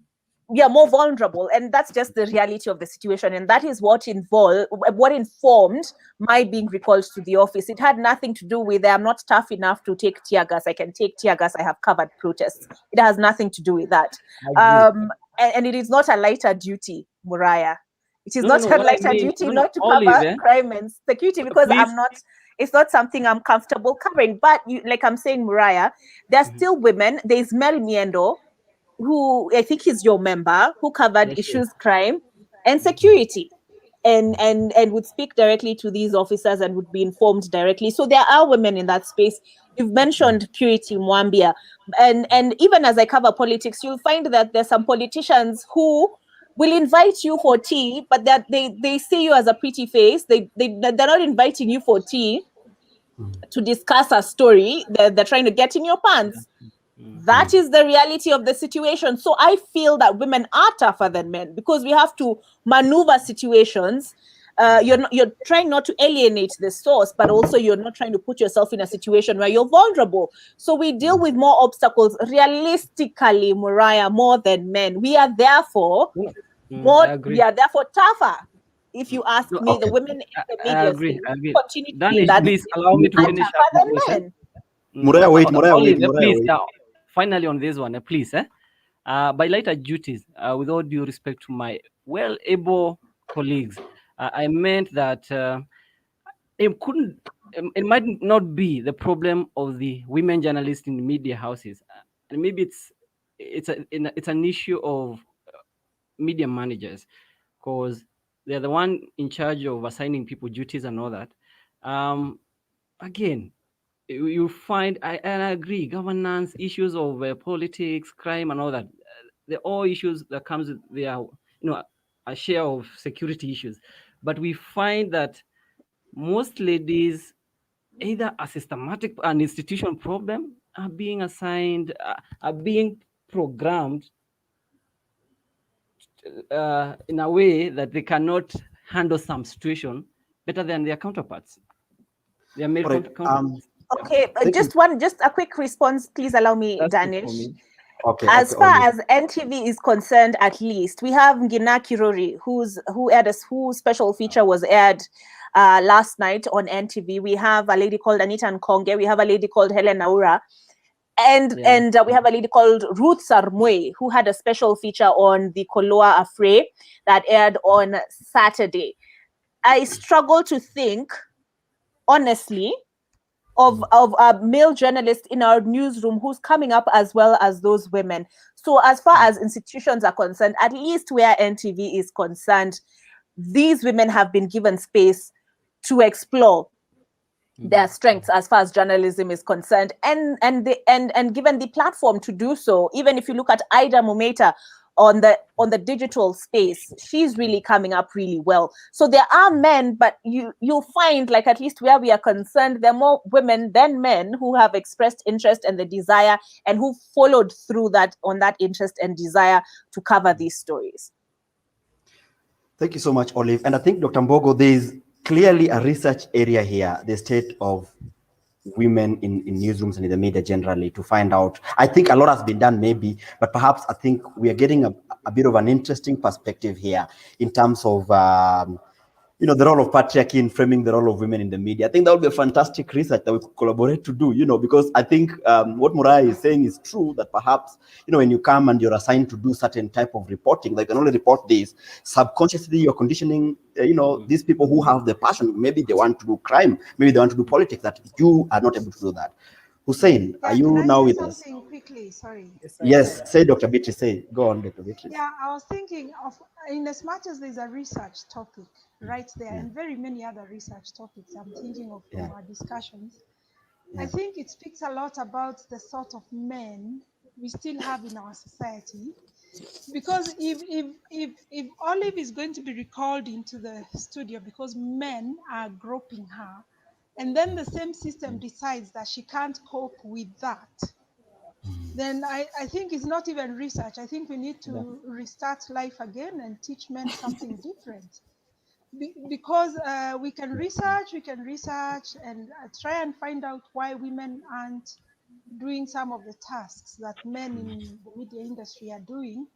Yeah, more vulnerable, and that's just the reality of the situation, and that is what informed my being recalled to the office. It had nothing to do with I'm not tough enough to take tear gas. I can take tear gas. I have covered protests. It has nothing to do with that. And it is not a lighter duty, Muraya. It is No, not no, her what I lighter mean, duty no, not to Olive, cover crime and security, because please. it's not something I'm comfortable covering. But like I'm saying, Muraya, there's still women. There's Mel Miendo, who I think is your member, who covered Yes, issues, crime and security. And would speak directly to these officers and would be informed directly. So there are women in that space. You've mentioned Purity Mwambia. And even as I cover politics, you'll find that there's some politicians who will invite you for tea, but that they see you as a pretty face. They're not inviting you for tea to discuss a story. They're trying to get in your pants. That is the reality of the situation. So I feel that women are tougher than men because we have to maneuver situations. You're trying not to alienate the source, but also you're not trying to put yourself in a situation where you're vulnerable. So we deal with more obstacles realistically, Muraya, more than men. We are therefore we are therefore tougher. If you ask me, the women in the media I agree. continue to Danish, be that please allow me to are finish tougher up than this. men. Muraya, wait, Olive, Muraya, please, wait. finally on this one, please. By lighter duties, with all due respect to my well-able colleagues, I meant that it might not be the problem of the women journalists in the media houses, and maybe it's an issue of media managers, because they're the one in charge of assigning people duties and all that. Again, you find, and I agree, governance, issues of politics, crime, and all that. They're all issues that comes with a share of security issues. But we find that most ladies, either a systematic and institutional problem, are being assigned, are being programmed in a way that they cannot handle some situation better than their counterparts. Their male counterparts. Okay, just a quick response, please allow me, Danish. Okay. As far as NTV is concerned, at least we have Ngina Kirori, whose special feature was aired last night on NTV. We have a lady called Anita Nkonge. We have a lady called Helen Naura. And we have a lady called Ruth Sarmwe, who had a special feature on the Koloa Affray that aired on Saturday. I struggle to think, honestly, of a male journalist in our newsroom who's coming up as well as those women. So as far as institutions are concerned, at least where NTV is concerned, these women have been given space to explore their strengths as far as journalism is concerned, and given the platform to do so. Even if you look at Ida Mumeta on the digital space, she's really coming up really well. So there are men, but you'll find, like, at least where we are concerned, there are more women than men who have expressed interest and the desire, and who followed through on that interest and desire to cover these stories. Thank you so much, Olive. And I think, Dr. Mbogoh, there is clearly a research area here, the state of women in newsrooms and in the media generally, to find out. I think a lot has been done maybe, but perhaps I think we are getting a bit of an interesting perspective here in terms of the role of patriarchy in framing the role of women in the media. I think that would be a fantastic research that we could collaborate to do, because I think what Muraya is saying is true, that perhaps, when you come and you're assigned to do certain type of reporting, like you can only report this, subconsciously you're conditioning, these people who have the passion, maybe they want to do crime, maybe they want to do politics, that you are not able to do that. Hussein, are you now with us? Quickly, sorry. Yes, say, Dr. Beatrice, say. Go on, Dr. Beatrice. Yeah, I was thinking of, in as much as there's a research topic right there, and very many other research topics I'm thinking of from our discussions, I think it speaks a lot about the sort of men we still have in our society. Because if Olive is going to be recalled into the studio because men are groping her, and then the same system decides that she can't cope with that, then I think it's not even research. I think we need to restart life again and teach men something different. Because we can research and try and find out why women aren't doing some of the tasks that men in the media industry are doing.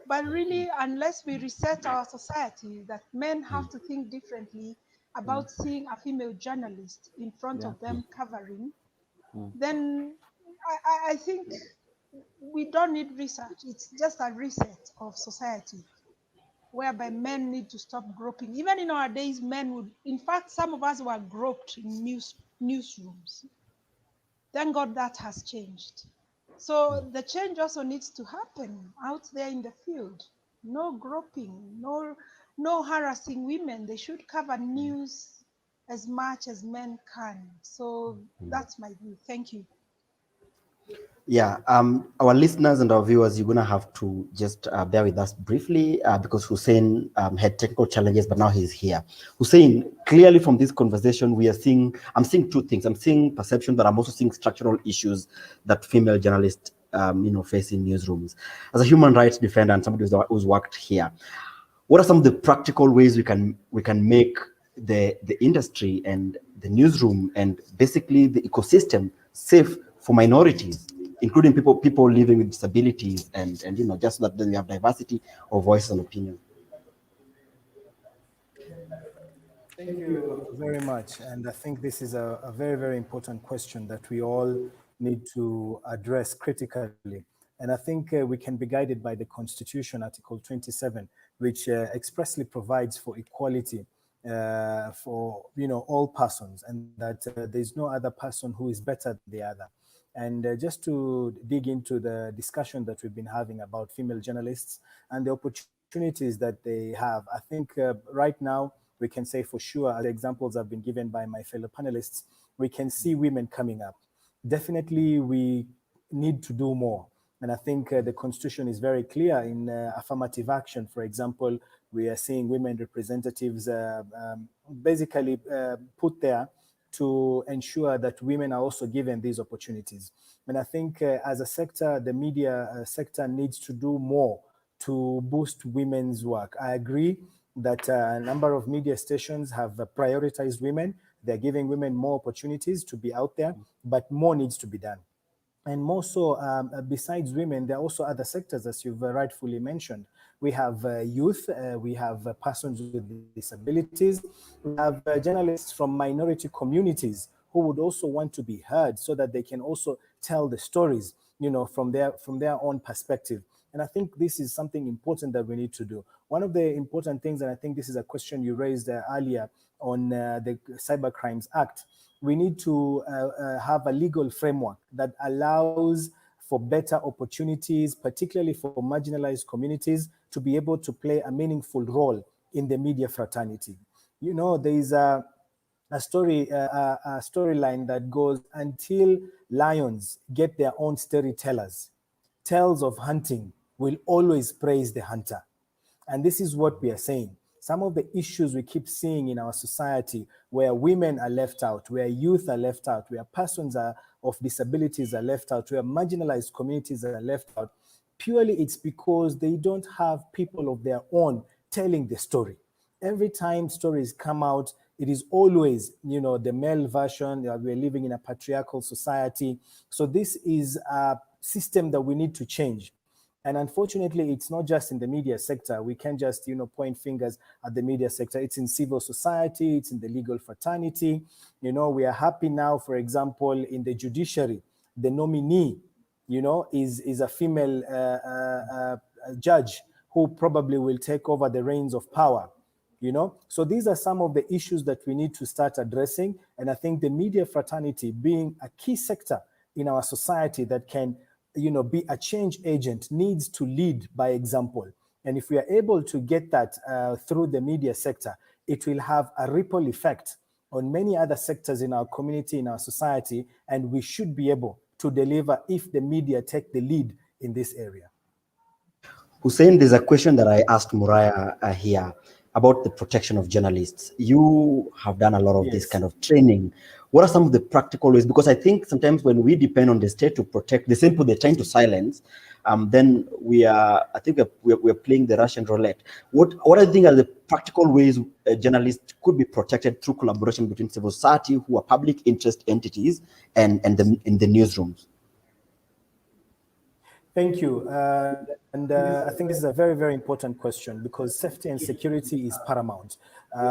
But really, unless we reset our society, that men have to think differently about seeing a female journalist in front of them covering, then I think we don't need research. It's just a reset of society. whereby men need to stop groping. Even in our days, men would, in fact, some of us were groped in newsrooms. Thank God that has changed. So the change also needs to happen out there in the field. No groping, no harassing women. They should cover news as much as men can. So that's my view. Thank you. Yeah, our listeners and our viewers, you're going to have to just bear with us briefly because Hussein had technical challenges, but now he's here. Hussein, clearly from this conversation, I'm seeing two things. I'm seeing perception, but I'm also seeing structural issues that female journalists, face in newsrooms. As a human rights defender and somebody who's worked here, what are some of the practical ways we can make the industry and the newsroom and basically the ecosystem safe for minorities, including people living with disabilities, and just so that we have diversity of voices and opinion? Thank you very much. And I think this is a very, very important question that we all need to address critically. And I think we can be guided by the Constitution, Article 27, which expressly provides for equality for all persons, and that there's no other person who is better than the other. And just to dig into the discussion that we've been having about female journalists and the opportunities that they have, I think right now we can say for sure, as examples have been given by my fellow panelists, we can see women coming up. Definitely we need to do more. And I think the Constitution is very clear in affirmative action. For example, we are seeing women representatives basically put there to ensure that women are also given these opportunities. And I think as a sector, the media sector needs to do more to boost women's work. I agree that a number of media stations have prioritized women. They're giving women more opportunities to be out there, but more needs to be done. And more so, besides women, there are also other sectors, as you've rightfully mentioned. We have youth, we have persons with disabilities, we have journalists from minority communities who would also want to be heard so that they can also tell the stories, from their own perspective. And I think this is something important that we need to do. One of the important things, and I think this is a question you raised earlier on the Cybercrimes Act, we need to have a legal framework that allows for better opportunities, particularly for marginalized communities, to be able to play a meaningful role in the media fraternity. There is a storyline that goes, until lions get their own storytellers, tales of hunting will always praise the hunter. And this is what we are saying. Some of the issues we keep seeing in our society, where women are left out, where youth are left out, where persons of disabilities are left out, where marginalized communities are left out, purely it's because they don't have people of their own telling the story. Every time stories come out, it is always, the male version. We're living in a patriarchal society. So this is a system that we need to change. And unfortunately, it's not just in the media sector. We can't just, point fingers at the media sector. It's in civil society, it's in the legal fraternity. We are happy now, for example, in the judiciary, the nominee, is a female judge who probably will take over the reins of power. So these are some of the issues that we need to start addressing. And I think the media fraternity, being a key sector in our society that can be a change agent, needs to lead by example. And if we are able to get that through the media sector, it will have a ripple effect on many other sectors in our community, in our society, and we should be able to deliver if the media take the lead in this area. Hussein, there's a question that I asked Muraya here about the protection of journalists. You have done a lot of this kind of training. What are some of the practical ways? Because I think sometimes when we depend on the state to protect the simple they're trying to silence, then we're playing the Russian roulette. What I think are the practical ways journalists could be protected through collaboration between civil society, who are public interest entities, and in the newsrooms? Thank you. I think this is a very, very important question, because safety and security is paramount.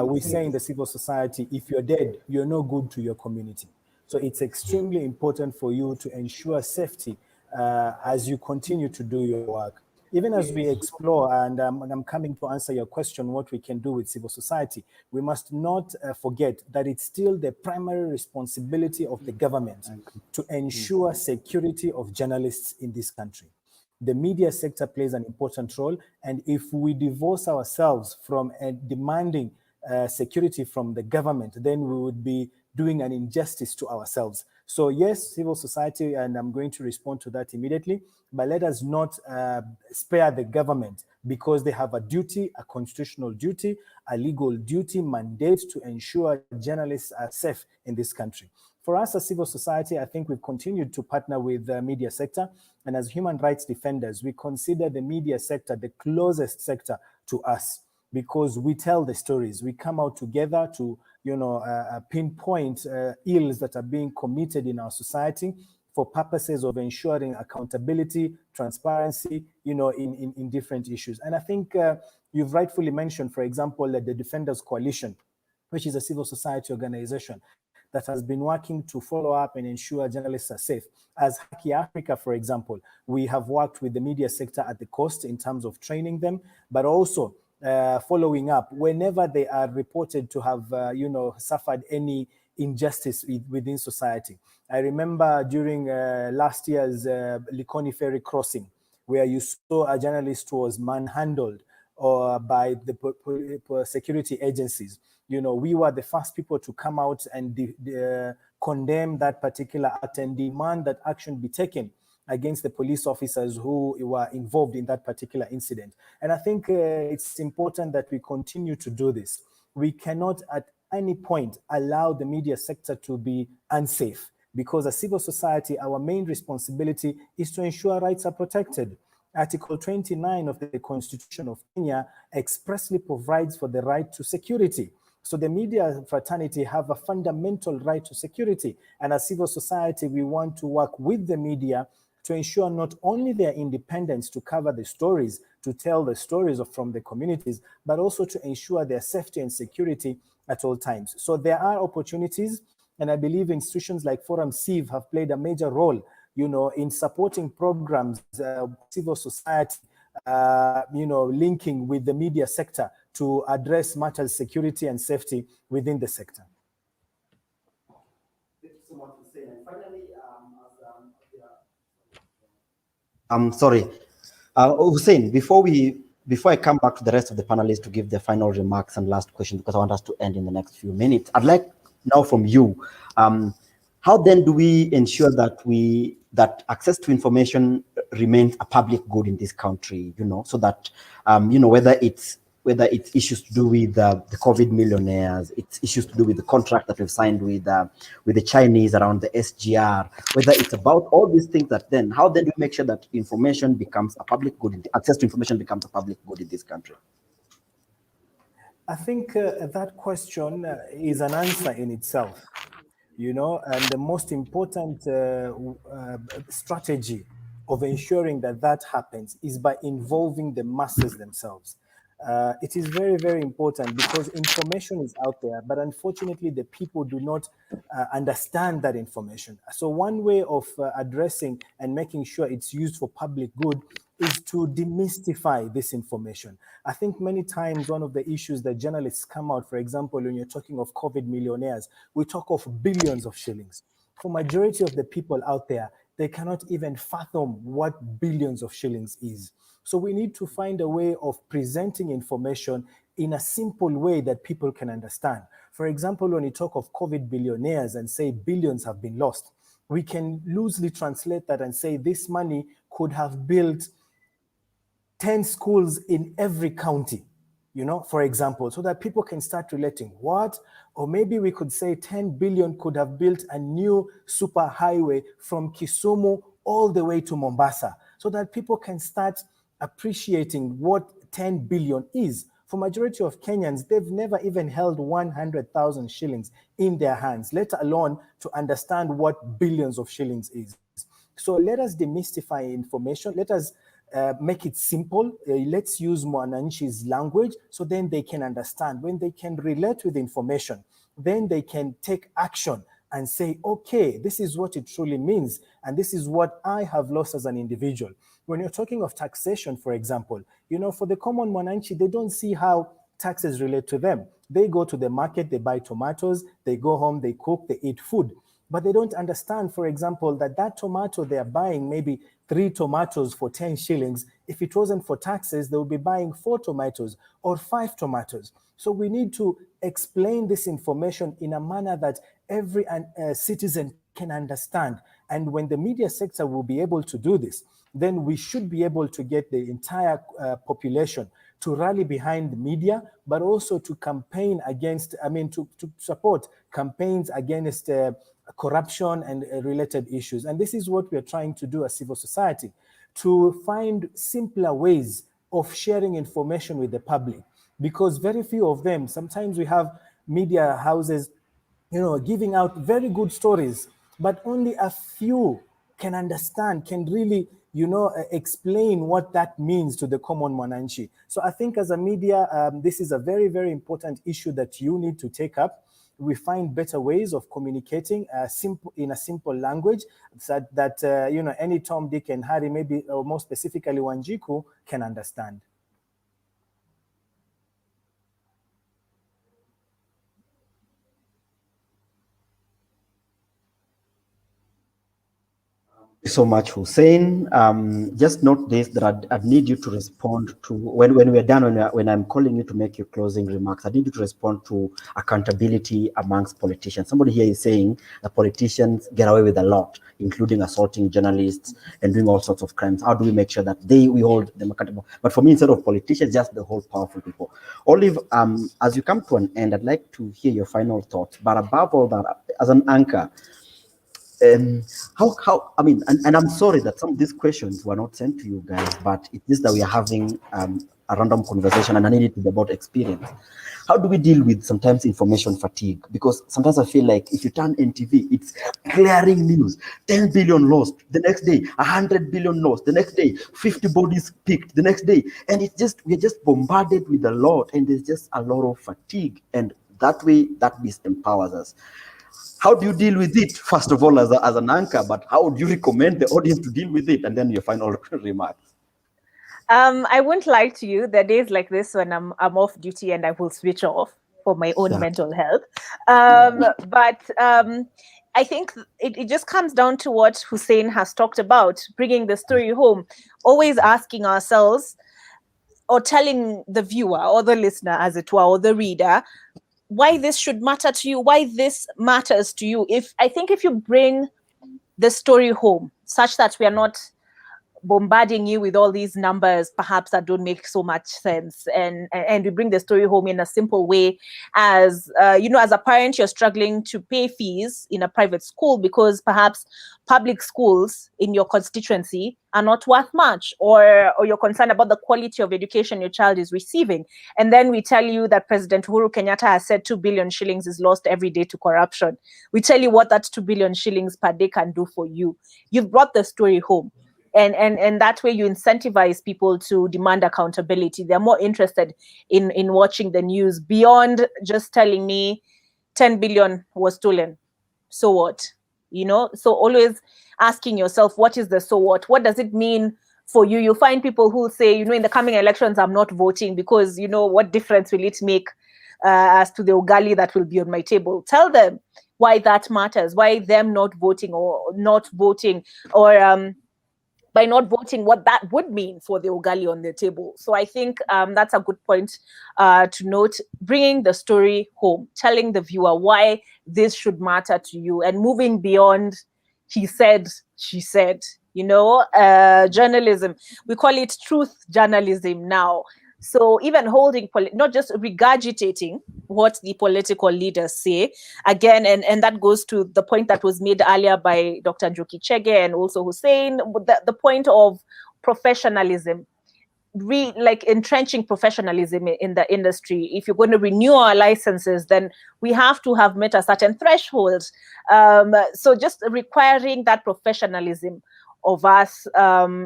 We say in the civil society, if you're dead, you're no good to your community. So it's extremely important for you to ensure safety as you continue to do your work. even as we explore, and I'm coming to answer your question, what we can do with civil society, we must not forget that it's still the primary responsibility of the government to ensure security of journalists in this country. The media sector plays an important role, and if we divorce ourselves from demanding security from the government, then we would be doing an injustice to ourselves. So yes, civil society, and I'm going to respond to that immediately, but let us not spare the government, because they have a duty, a constitutional duty, a legal duty, mandate to ensure journalists are safe in this country. For us as civil society, I think we've continued to partner with the media sector, and as human rights defenders, we consider the media sector the closest sector to us, because we tell the stories. We come out together to, pinpoint ills that are being committed in our society for purposes of ensuring accountability, transparency, in different issues. And I think you've rightfully mentioned, for example, that the Defenders Coalition, which is a civil society organization that has been working to follow up and ensure journalists are safe. As Haki Africa, for example, we have worked with the media sector at the coast in terms of training them, but also following up whenever they are reported to have, suffered any injustice within society. I remember during last year's Likoni Ferry crossing, where you saw a journalist who was manhandled or by the security agencies. We were the first people to come out and condemn that particular act and demand that action be taken against the police officers who were involved in that particular incident. And I think it's important that we continue to do this. We cannot at any point allow the media sector to be unsafe, because as civil society, our main responsibility is to ensure rights are protected. Article 29 of the Constitution of Kenya expressly provides for the right to security. So the media fraternity have a fundamental right to security. And as civil society, we want to work with the media to ensure not only their independence to cover the stories, to tell the stories from the communities, but also to ensure their safety and security at all times. So there are opportunities, and I believe institutions like Forum Civ have played a major role, in supporting programs, civil society, linking with the media sector to address matters security and safety within the sector. Thank you so much, Hussein. And finally, I'm sorry, Hussein, before I come back to the rest of the panelists to give their final remarks and last question, because I want us to end in the next few minutes, I'd like now from you, how then do we ensure that access to information remains a public good in this country, so that, whether it's issues to do with the COVID millionaires, it's issues to do with the contract that we've signed with the Chinese around the SGR, whether it's about all these things, how then do we make sure that information becomes a public good, access to information becomes a public good in this country? I think that question is an answer in itself, and the most important strategy of ensuring that happens is by involving the masses themselves. It is very, very important, because information is out there, but unfortunately the people do not understand that information. So one way of addressing and making sure it's used for public good is to demystify this information. I think many times one of the issues that journalists come out, for example, when you're talking of COVID millionaires, we talk of billions of shillings. For majority of the people out there, they cannot even fathom what billions of shillings is. So we need to find a way of presenting information in a simple way that people can understand. For example, when you talk of COVID billionaires and say billions have been lost, we can loosely translate that and say this money could have built 10 schools in every county, for example, so that people can start relating what, or maybe we could say 10 billion could have built a new super highway from Kisumu all the way to Mombasa, so that people can start appreciating what 10 billion is. For majority of Kenyans, they've never even held 100,000 shillings in their hands, let alone to understand what billions of shillings is. So let us demystify information. Let us make it simple. Let's use Mwananchi's language, so then they can understand. When they can relate with information, then they can take action and say, okay, this is what it truly means, and this is what I have lost as an individual. When you're talking of taxation, for example, for the common Mwananchi, they don't see how taxes relate to them. They go to the market, they buy tomatoes, they go home, they cook, they eat food. But they don't understand, for example, that tomato they're buying, maybe 3 tomatoes for 10 shillings. If it wasn't for taxes, they would be buying 4 tomatoes or 5 tomatoes. So we need to explain this information in a manner that every citizen can understand. And when the media sector will be able to do this, then we should be able to get the entire population to rally behind the media, but also to campaign against, to support campaigns against corruption and related issues. And this is what we are trying to do as civil society, to find simpler ways of sharing information with the public, because very few of them, sometimes we have media houses, giving out very good stories, but only a few can understand, can really, explain what that means to the common Mwananchi. So I think as a media, this is a very, very important issue that you need to take up. We find better ways of communicating in a simple language that any Tom, Dick, and Harry, maybe or more specifically Wanjiku, can understand. So much, Hussein. Just note this, that I'd need you to respond to, when we're done, when I'm calling you to make your closing remarks, I need you to respond to accountability amongst politicians. Somebody here is saying that politicians get away with a lot, including assaulting journalists and doing all sorts of crimes. How do we make sure that we hold them accountable? But for me, instead of politicians, just the whole powerful people. Olive, as you come to an end, I'd like to hear your final thoughts. But above all that, as an anchor, and I'm sorry that some of these questions were not sent to you guys, but it's just that we are having a random conversation, and I need it to be about experience. How do we deal with sometimes information fatigue? Because sometimes I feel like if you turn NTV, it's clearing news. 10 billion lost the next day, 100 billion lost the next day, 50 bodies picked the next day, and we're just bombarded with a lot, and there's just a lot of fatigue, and that way that disempowers us. How do you deal with it, first of all, as an anchor, but how would you recommend the audience to deal with it? And then your final remarks. I won't lie to you. There are days like this when I'm off duty and I will switch off for my own mental health. But I think it just comes down to what Hussein has talked about, bringing the story home, always asking ourselves or telling the viewer or the listener, as it were, or the reader, why this should matter to you, why this matters to you. I think if you bring the story home such that we are not bombarding you with all these numbers perhaps that don't make so much sense, and we bring the story home in a simple way, as as a parent, you're struggling to pay fees in a private school because perhaps public schools in your constituency are not worth much, or you're concerned about the quality of education your child is receiving, and then we tell you that President Uhuru Kenyatta has said 2 billion shillings is lost every day to corruption. We tell you what that 2 billion shillings per day can do for you. You've brought the story home. And that way you incentivize people to demand accountability. They're more interested in watching the news beyond just telling me 10 billion was stolen. So what? So always asking yourself, what is the so what? What does it mean for you? You find people who say, in the coming elections, I'm not voting because, what difference will it make as to the ugali that will be on my table? Tell them why that matters, why them not voting or by not voting, what that would mean for the ugali on the table. So I think that's a good point to note, bringing the story home, telling the viewer why this should matter to you, and moving beyond he said, she said, journalism. We call it truth journalism now. So even holding, not just regurgitating what the political leaders say, again, and that goes to the point that was made earlier by Dr. Njoki, Chege, and also Hussein, the point of professionalism, entrenching professionalism in the industry. If you're going to renew our licenses, then we have to have met a certain threshold. So just requiring that professionalism of us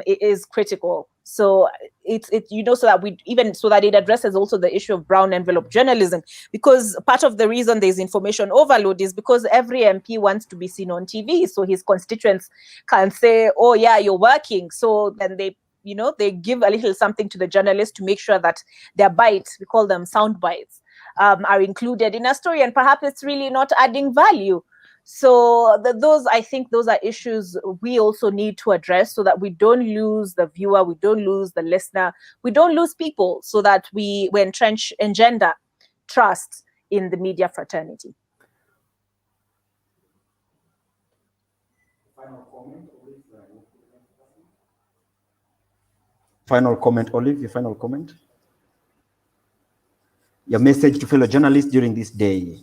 is critical. So so that it addresses also the issue of brown envelope journalism, because part of the reason there's information overload is because every MP wants to be seen on TV. So his constituents can say, oh yeah, you're working. So then they give a little something to the journalist to make sure that their bites, we call them sound bites, are included in a story, and perhaps it's really not adding value. So I think those are issues we also need to address, so that we don't lose the viewer, we don't lose the listener, we don't lose people, so that we engender trust in the media fraternity. Final comment, Olive, your final comment? Your message to fellow journalists during this day?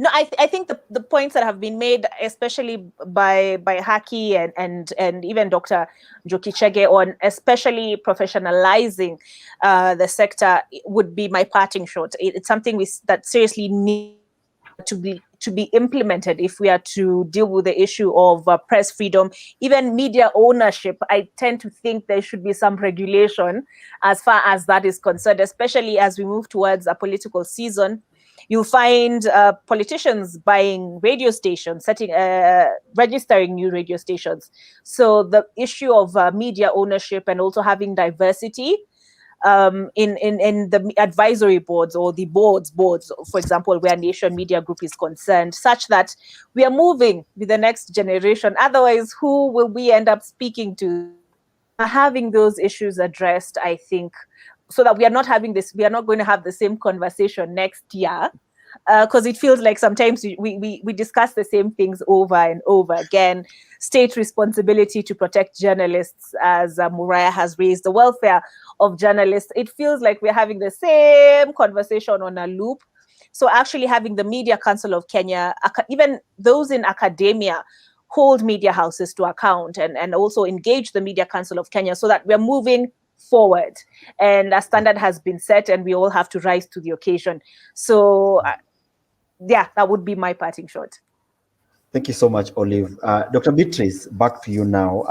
No, I think the points that have been made, especially by Haki and even Dr. Njoki Chege, on especially professionalizing the sector, would be my parting shot. It's something that seriously needs to be implemented if we are to deal with the issue of press freedom, even media ownership. I tend to think there should be some regulation as far as that is concerned, especially as we move towards a political season. You find politicians buying radio stations, registering new radio stations. So the issue of media ownership and also having diversity in the advisory boards, or the boards, for example, where Nation Media Group is concerned, such that we are moving with the next generation. Otherwise, who will we end up speaking to? Having those issues addressed, I think, so that we are not going to have the same conversation next year, because it feels like sometimes we discuss the same things over and over again. State responsibility to protect journalists, as Muraya has raised, the welfare of journalists. It feels like we're having the same conversation on a loop. So actually having the Media Council of Kenya, even those in academia, hold media houses to account and also engage the Media Council of Kenya, so that we're moving forward and a standard has been set and we all have to rise to the occasion. So yeah, that would be my parting shot. Thank you so much, Olive. Dr. Beatrice, back to you now.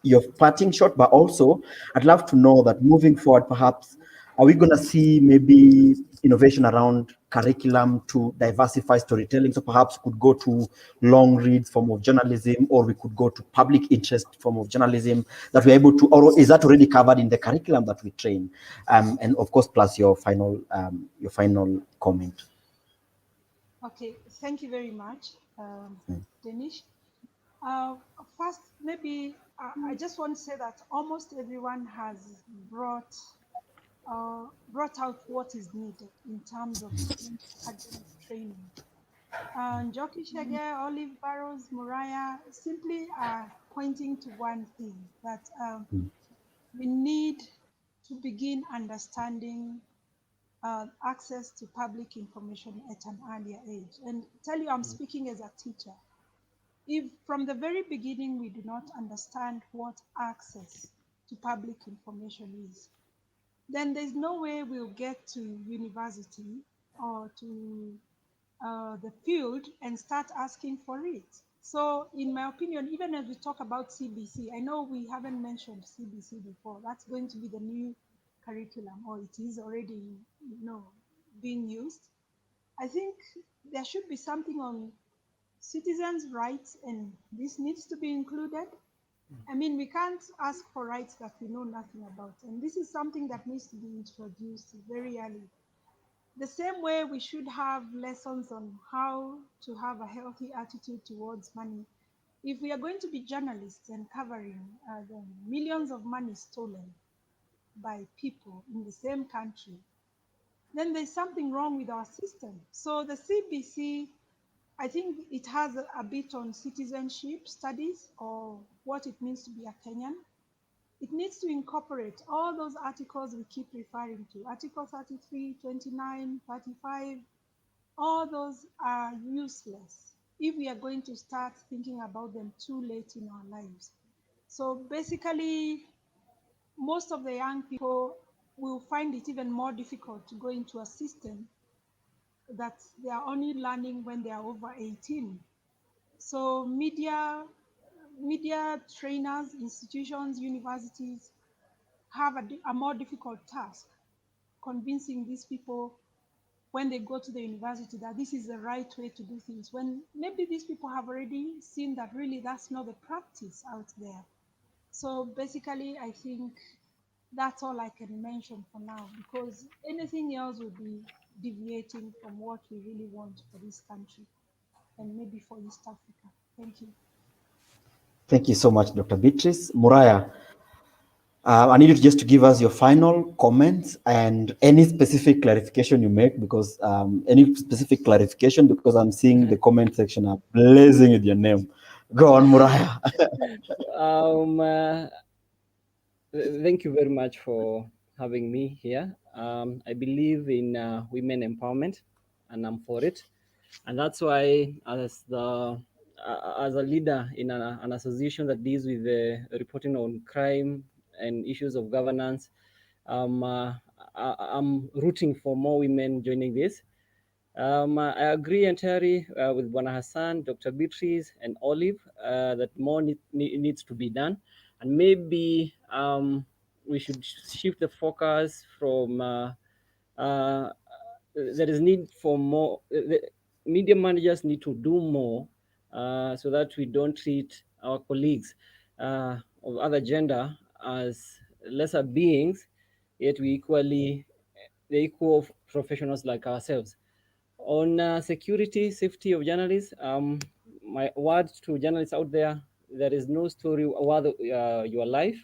Your parting shot, but also I'd love to know that moving forward, perhaps, are we going to see maybe innovation around curriculum to diversify storytelling? So perhaps we could go to long reads form of journalism, or we could go to public interest form of journalism that we're able to, or is that already covered in the curriculum that we train? And of course, plus your final comment. Okay, thank you very much, Danish. First, maybe I just want to say that almost everyone has brought out what is needed in terms of academic training. Njoki, Chege, Olive, Burrows, Muraya simply are pointing to one thing, that we need to begin understanding access to public information at an earlier age. And tell you, I'm speaking as a teacher. If from the very beginning we do not understand what access to public information is, then there's no way we'll get to university or to the field and start asking for it. So in my opinion, even as we talk about CBC, I know we haven't mentioned CBC before. That's going to be the new curriculum, or it is already, being used. I think there should be something on citizens' rights, and this needs to be included. I mean, we can't ask for rights that we know nothing about, and this is something that needs to be introduced very early. The same way we should have lessons on how to have a healthy attitude towards money. If we are going to be journalists and covering the millions of money stolen by people in the same country, then there's something wrong with our system. So the CBC, I think it has a bit on citizenship studies, or what it means to be a Kenyan. It needs to incorporate all those articles we keep referring to, Article 33, 29, 35, all those are useless if we are going to start thinking about them too late in our lives. So basically, most of the young people will find it even more difficult to go into a system that they are only learning when they are over 18. So media media trainers, institutions, universities have a more difficult task convincing these people when they go to the university that this is the right way to do things, when maybe these people have already seen that really that's not the practice out there. So basically, I think that's all I can mention for now, because anything else would be deviating from what we really want for this country and maybe for East Africa. Thank you. Thank you so much, Dr. Beatrice. Muraya, I need you just to give us your final comments and any specific clarification you make, because any specific clarification, because I'm seeing the comment section are blazing with your name. Go on, Muraya. Thank you very much for having me here. I believe in women empowerment, and I'm for it. And that's why, as a leader in an association that deals with reporting on crime and issues of governance, I'm rooting for more women joining this. I agree entirely with Bwana Hassan, Dr. Beatrice, and Olive that more needs to be done. And maybe we should shift the focus from there is need for more. The media managers need to do more so that we don't treat our colleagues of other gender as lesser beings, yet they're equal professionals like ourselves. On security, safety of journalists, my words to journalists out there: there is no story worth your life.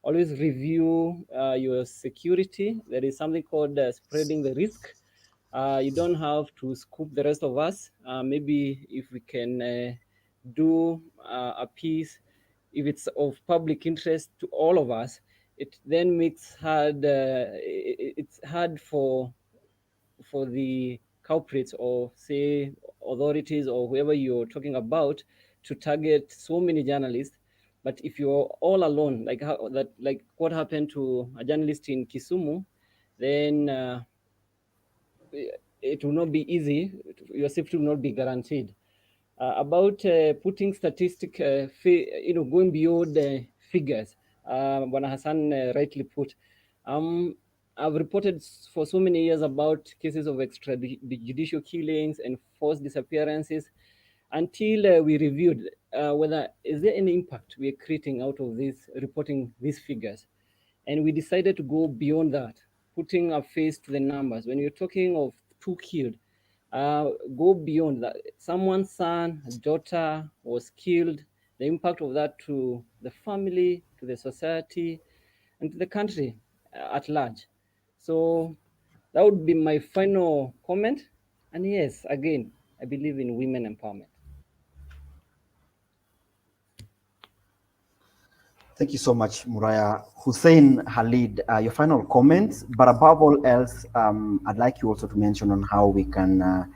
Always review your security. There is something called spreading the risk. You don't have to scoop the rest of us. Maybe if we can do a piece, if it's of public interest to all of us, it then makes it's hard for the culprits, or say authorities, or whoever you're talking about, to target so many journalists. But if you're all alone, like what happened to a journalist in Kisumu, then it will not be easy. Your safety will not be guaranteed. About putting statistic, going beyond figures, Bwana Hassan rightly put. I've reported for so many years about cases of extrajudicial killings and forced disappearances, until we reviewed whether is there any impact we are creating out of this, reporting these figures. And we decided to go beyond that, putting a face to the numbers. When you're talking of 2 killed, go beyond that. Someone's son, daughter was killed, the impact of that to the family, to the society, and to the country at large. So that would be my final comment. And yes, again, I believe in women empowerment. Thank you so much, Muraya. Hussein, Khalid, your final comments, but above all else, I'd like you also to mention on how we can,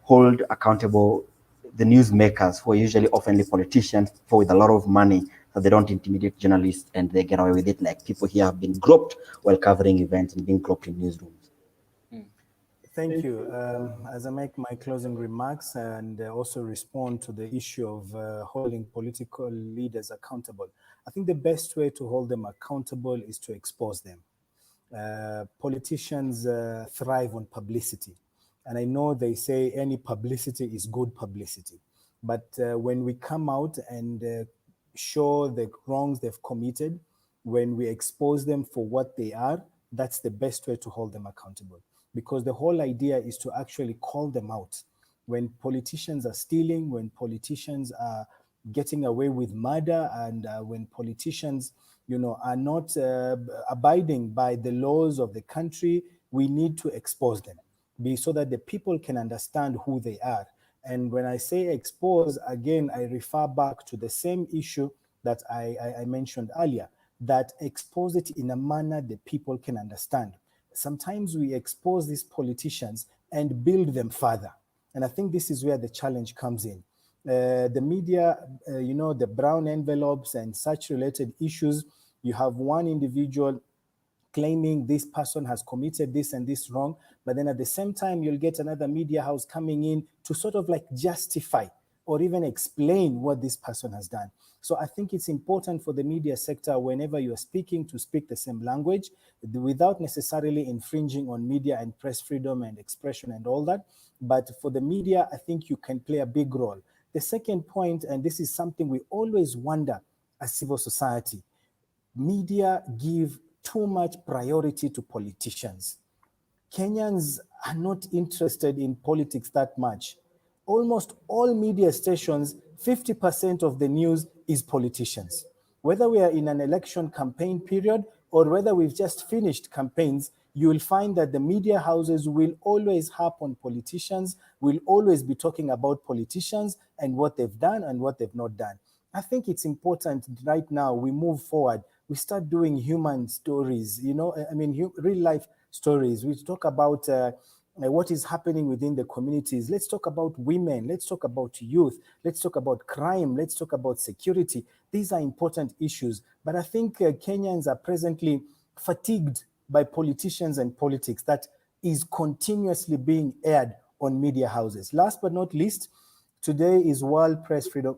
hold accountable the newsmakers, who are usually oftenly politicians with a lot of money, so they don't intimidate journalists and they get away with it. Like people here have been groped while covering events and being groped in newsrooms. Thank you. As I make my closing remarks and also respond to the issue of holding political leaders accountable, I think the best way to hold them accountable is to expose them. Politicians thrive on publicity. And I know they say any publicity is good publicity. But when we come out and show the wrongs they've committed, when we expose them for what they are, that's the best way to hold them accountable. Because the whole idea is to actually call them out. When politicians are stealing, when politicians are getting away with murder, and when politicians, are not abiding by the laws of the country, we need to expose them, so that the people can understand who they are. And when I say expose, again, I refer back to the same issue that I mentioned earlier, that expose it in a manner that people can understand. Sometimes we expose these politicians and build them further. And I think this is where the challenge comes in. The media, the brown envelopes and such related issues, you have one individual claiming this person has committed this and this wrong, but then at the same time, you'll get another media house coming in to sort of like justify or even explain what this person has done. So I think it's important for the media sector, whenever you're speaking, to speak the same language without necessarily infringing on media and press freedom and expression and all that. But for the media, I think you can play a big role. The second point, and this is something we always wonder as civil society, media give too much priority to politicians. Kenyans are not interested in politics that much. Almost all media stations, 50% of the news is politicians. Whether we are in an election campaign period or whether we've just finished campaigns, you will find that the media houses will always harp on politicians, will always be talking about politicians and what they've done and what they've not done. I think it's important right now we move forward. We start doing human stories, real life stories. We talk about what is happening within the communities. Let's talk about women. Let's talk about youth. Let's talk about crime. Let's talk about security. These are important issues. But I think Kenyans are presently fatigued by politicians and politics that is continuously being aired on media houses. Last but not least, today is World Press Freedom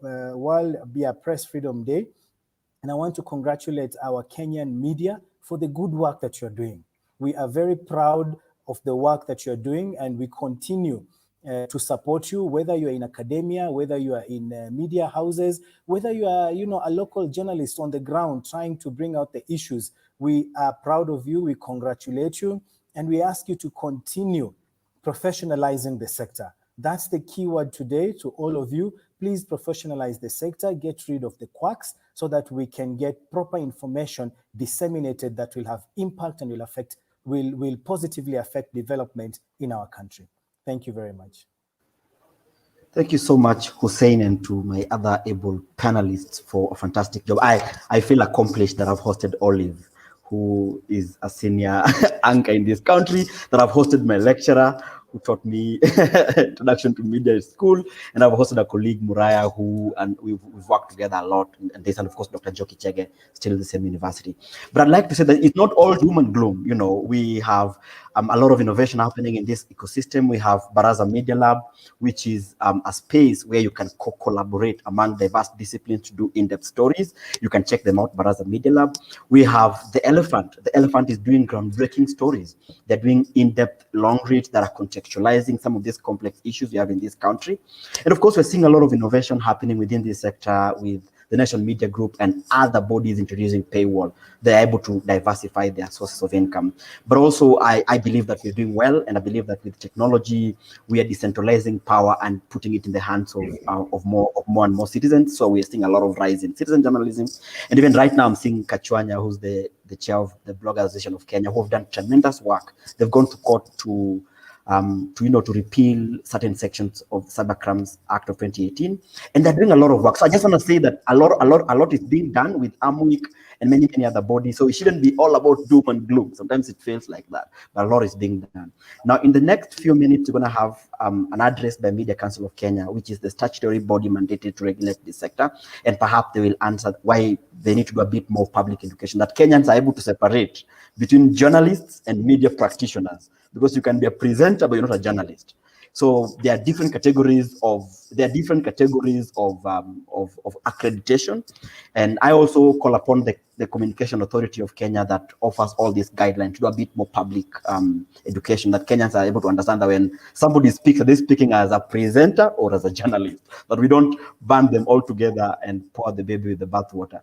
Day. And I want to congratulate our Kenyan media for the good work that you're doing. We are very proud of the work that you're doing, and we continue to support you, whether you're in academia, whether you are in media houses, whether you are, a local journalist on the ground trying to bring out the issues. We are proud of you, we congratulate you, and we ask you to continue professionalizing the sector. That's the key word today to all of you. Please professionalize the sector, get rid of the quacks so that we can get proper information disseminated that will have impact and will positively affect development in our country. Thank you very much. Thank you so much, Hussein, and to my other able panelists for a fantastic job. I feel accomplished that I've hosted Olive, who is a senior anchor in this country, that I've hosted my lecturer, who taught me introduction to media at school, and I've hosted a colleague, Muraya, and we've worked together a lot, and this, and of course, Dr. Njoki Chege, still in the same university. But I'd like to say that it's not all doom and gloom. We have a lot of innovation happening in this ecosystem. We have Baraza Media Lab, which is a space where you can collaborate among diverse disciplines to do in-depth stories. You can check them out, Baraza Media Lab. We have The Elephant. The Elephant is doing groundbreaking stories. They're doing in-depth long reads that are contextualizing some of these complex issues we have in this country. And of course, we're seeing a lot of innovation happening within this sector with the National Media Group and other bodies introducing paywall. They're able to diversify their sources of income. But also, I believe that we're doing well, and I believe that with technology, we are decentralizing power and putting it in the hands of more and more citizens. So we're seeing a lot of rise in citizen journalism. And even right now, I'm seeing Kachwanya, who's the chair of the Bloggers Association of Kenya, who have done tremendous work. They've gone to court to repeal certain sections of Cybercrimes Act of 2018, and they're doing a lot of work. So I just want to say that a lot is being done with Amwik and many other bodies. So it shouldn't be all about doom and gloom. Sometimes it feels like that, but a lot is being done. Now, in the next few minutes, we're going to have an address by Media Council of Kenya, which is the statutory body mandated to regulate this sector, and perhaps they will answer why they need to do a bit more public education, that Kenyans are able to separate between journalists and media practitioners, because you can be a presenter, but you're not a journalist. So there are different categories of accreditation, and I also call upon the Communication Authority of Kenya that offers all these guidelines to do a bit more public education, that Kenyans are able to understand that when somebody speaks, they're speaking as a presenter or as a journalist, that we don't band them all together and pour the baby with the bathwater.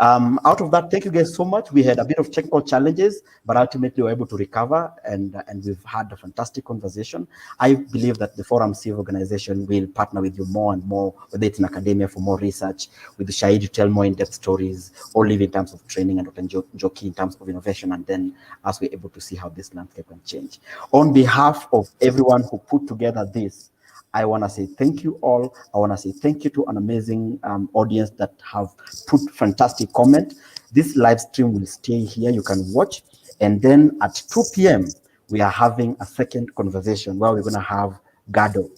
Out of that, thank you guys so much. We had a bit of technical challenges, but ultimately we were able to recover, and we've had a fantastic conversation. I believe that the Forum Civ organization will partner with you more and more, whether it's in academia for more research, with Shahid to tell more in-depth stories, or live in terms of training, and Dr. Njoki in terms of innovation, and then as we're able to see how this landscape can change. On behalf of everyone who put together this, I want to say thank you all. I want to say thank you to an amazing audience that have put fantastic comment. This live stream will stay here. You can watch. And then at 2 p.m., we are having a second conversation where we're going to have Gado,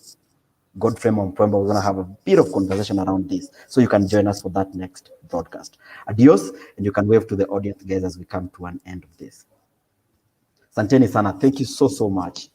Godfrey Mpwemba. We're going to have a bit of conversation around this. So you can join us for that next broadcast. Adios. And you can wave to the audience, guys, as we come to an end of this. Santeni sana. Thank you so much.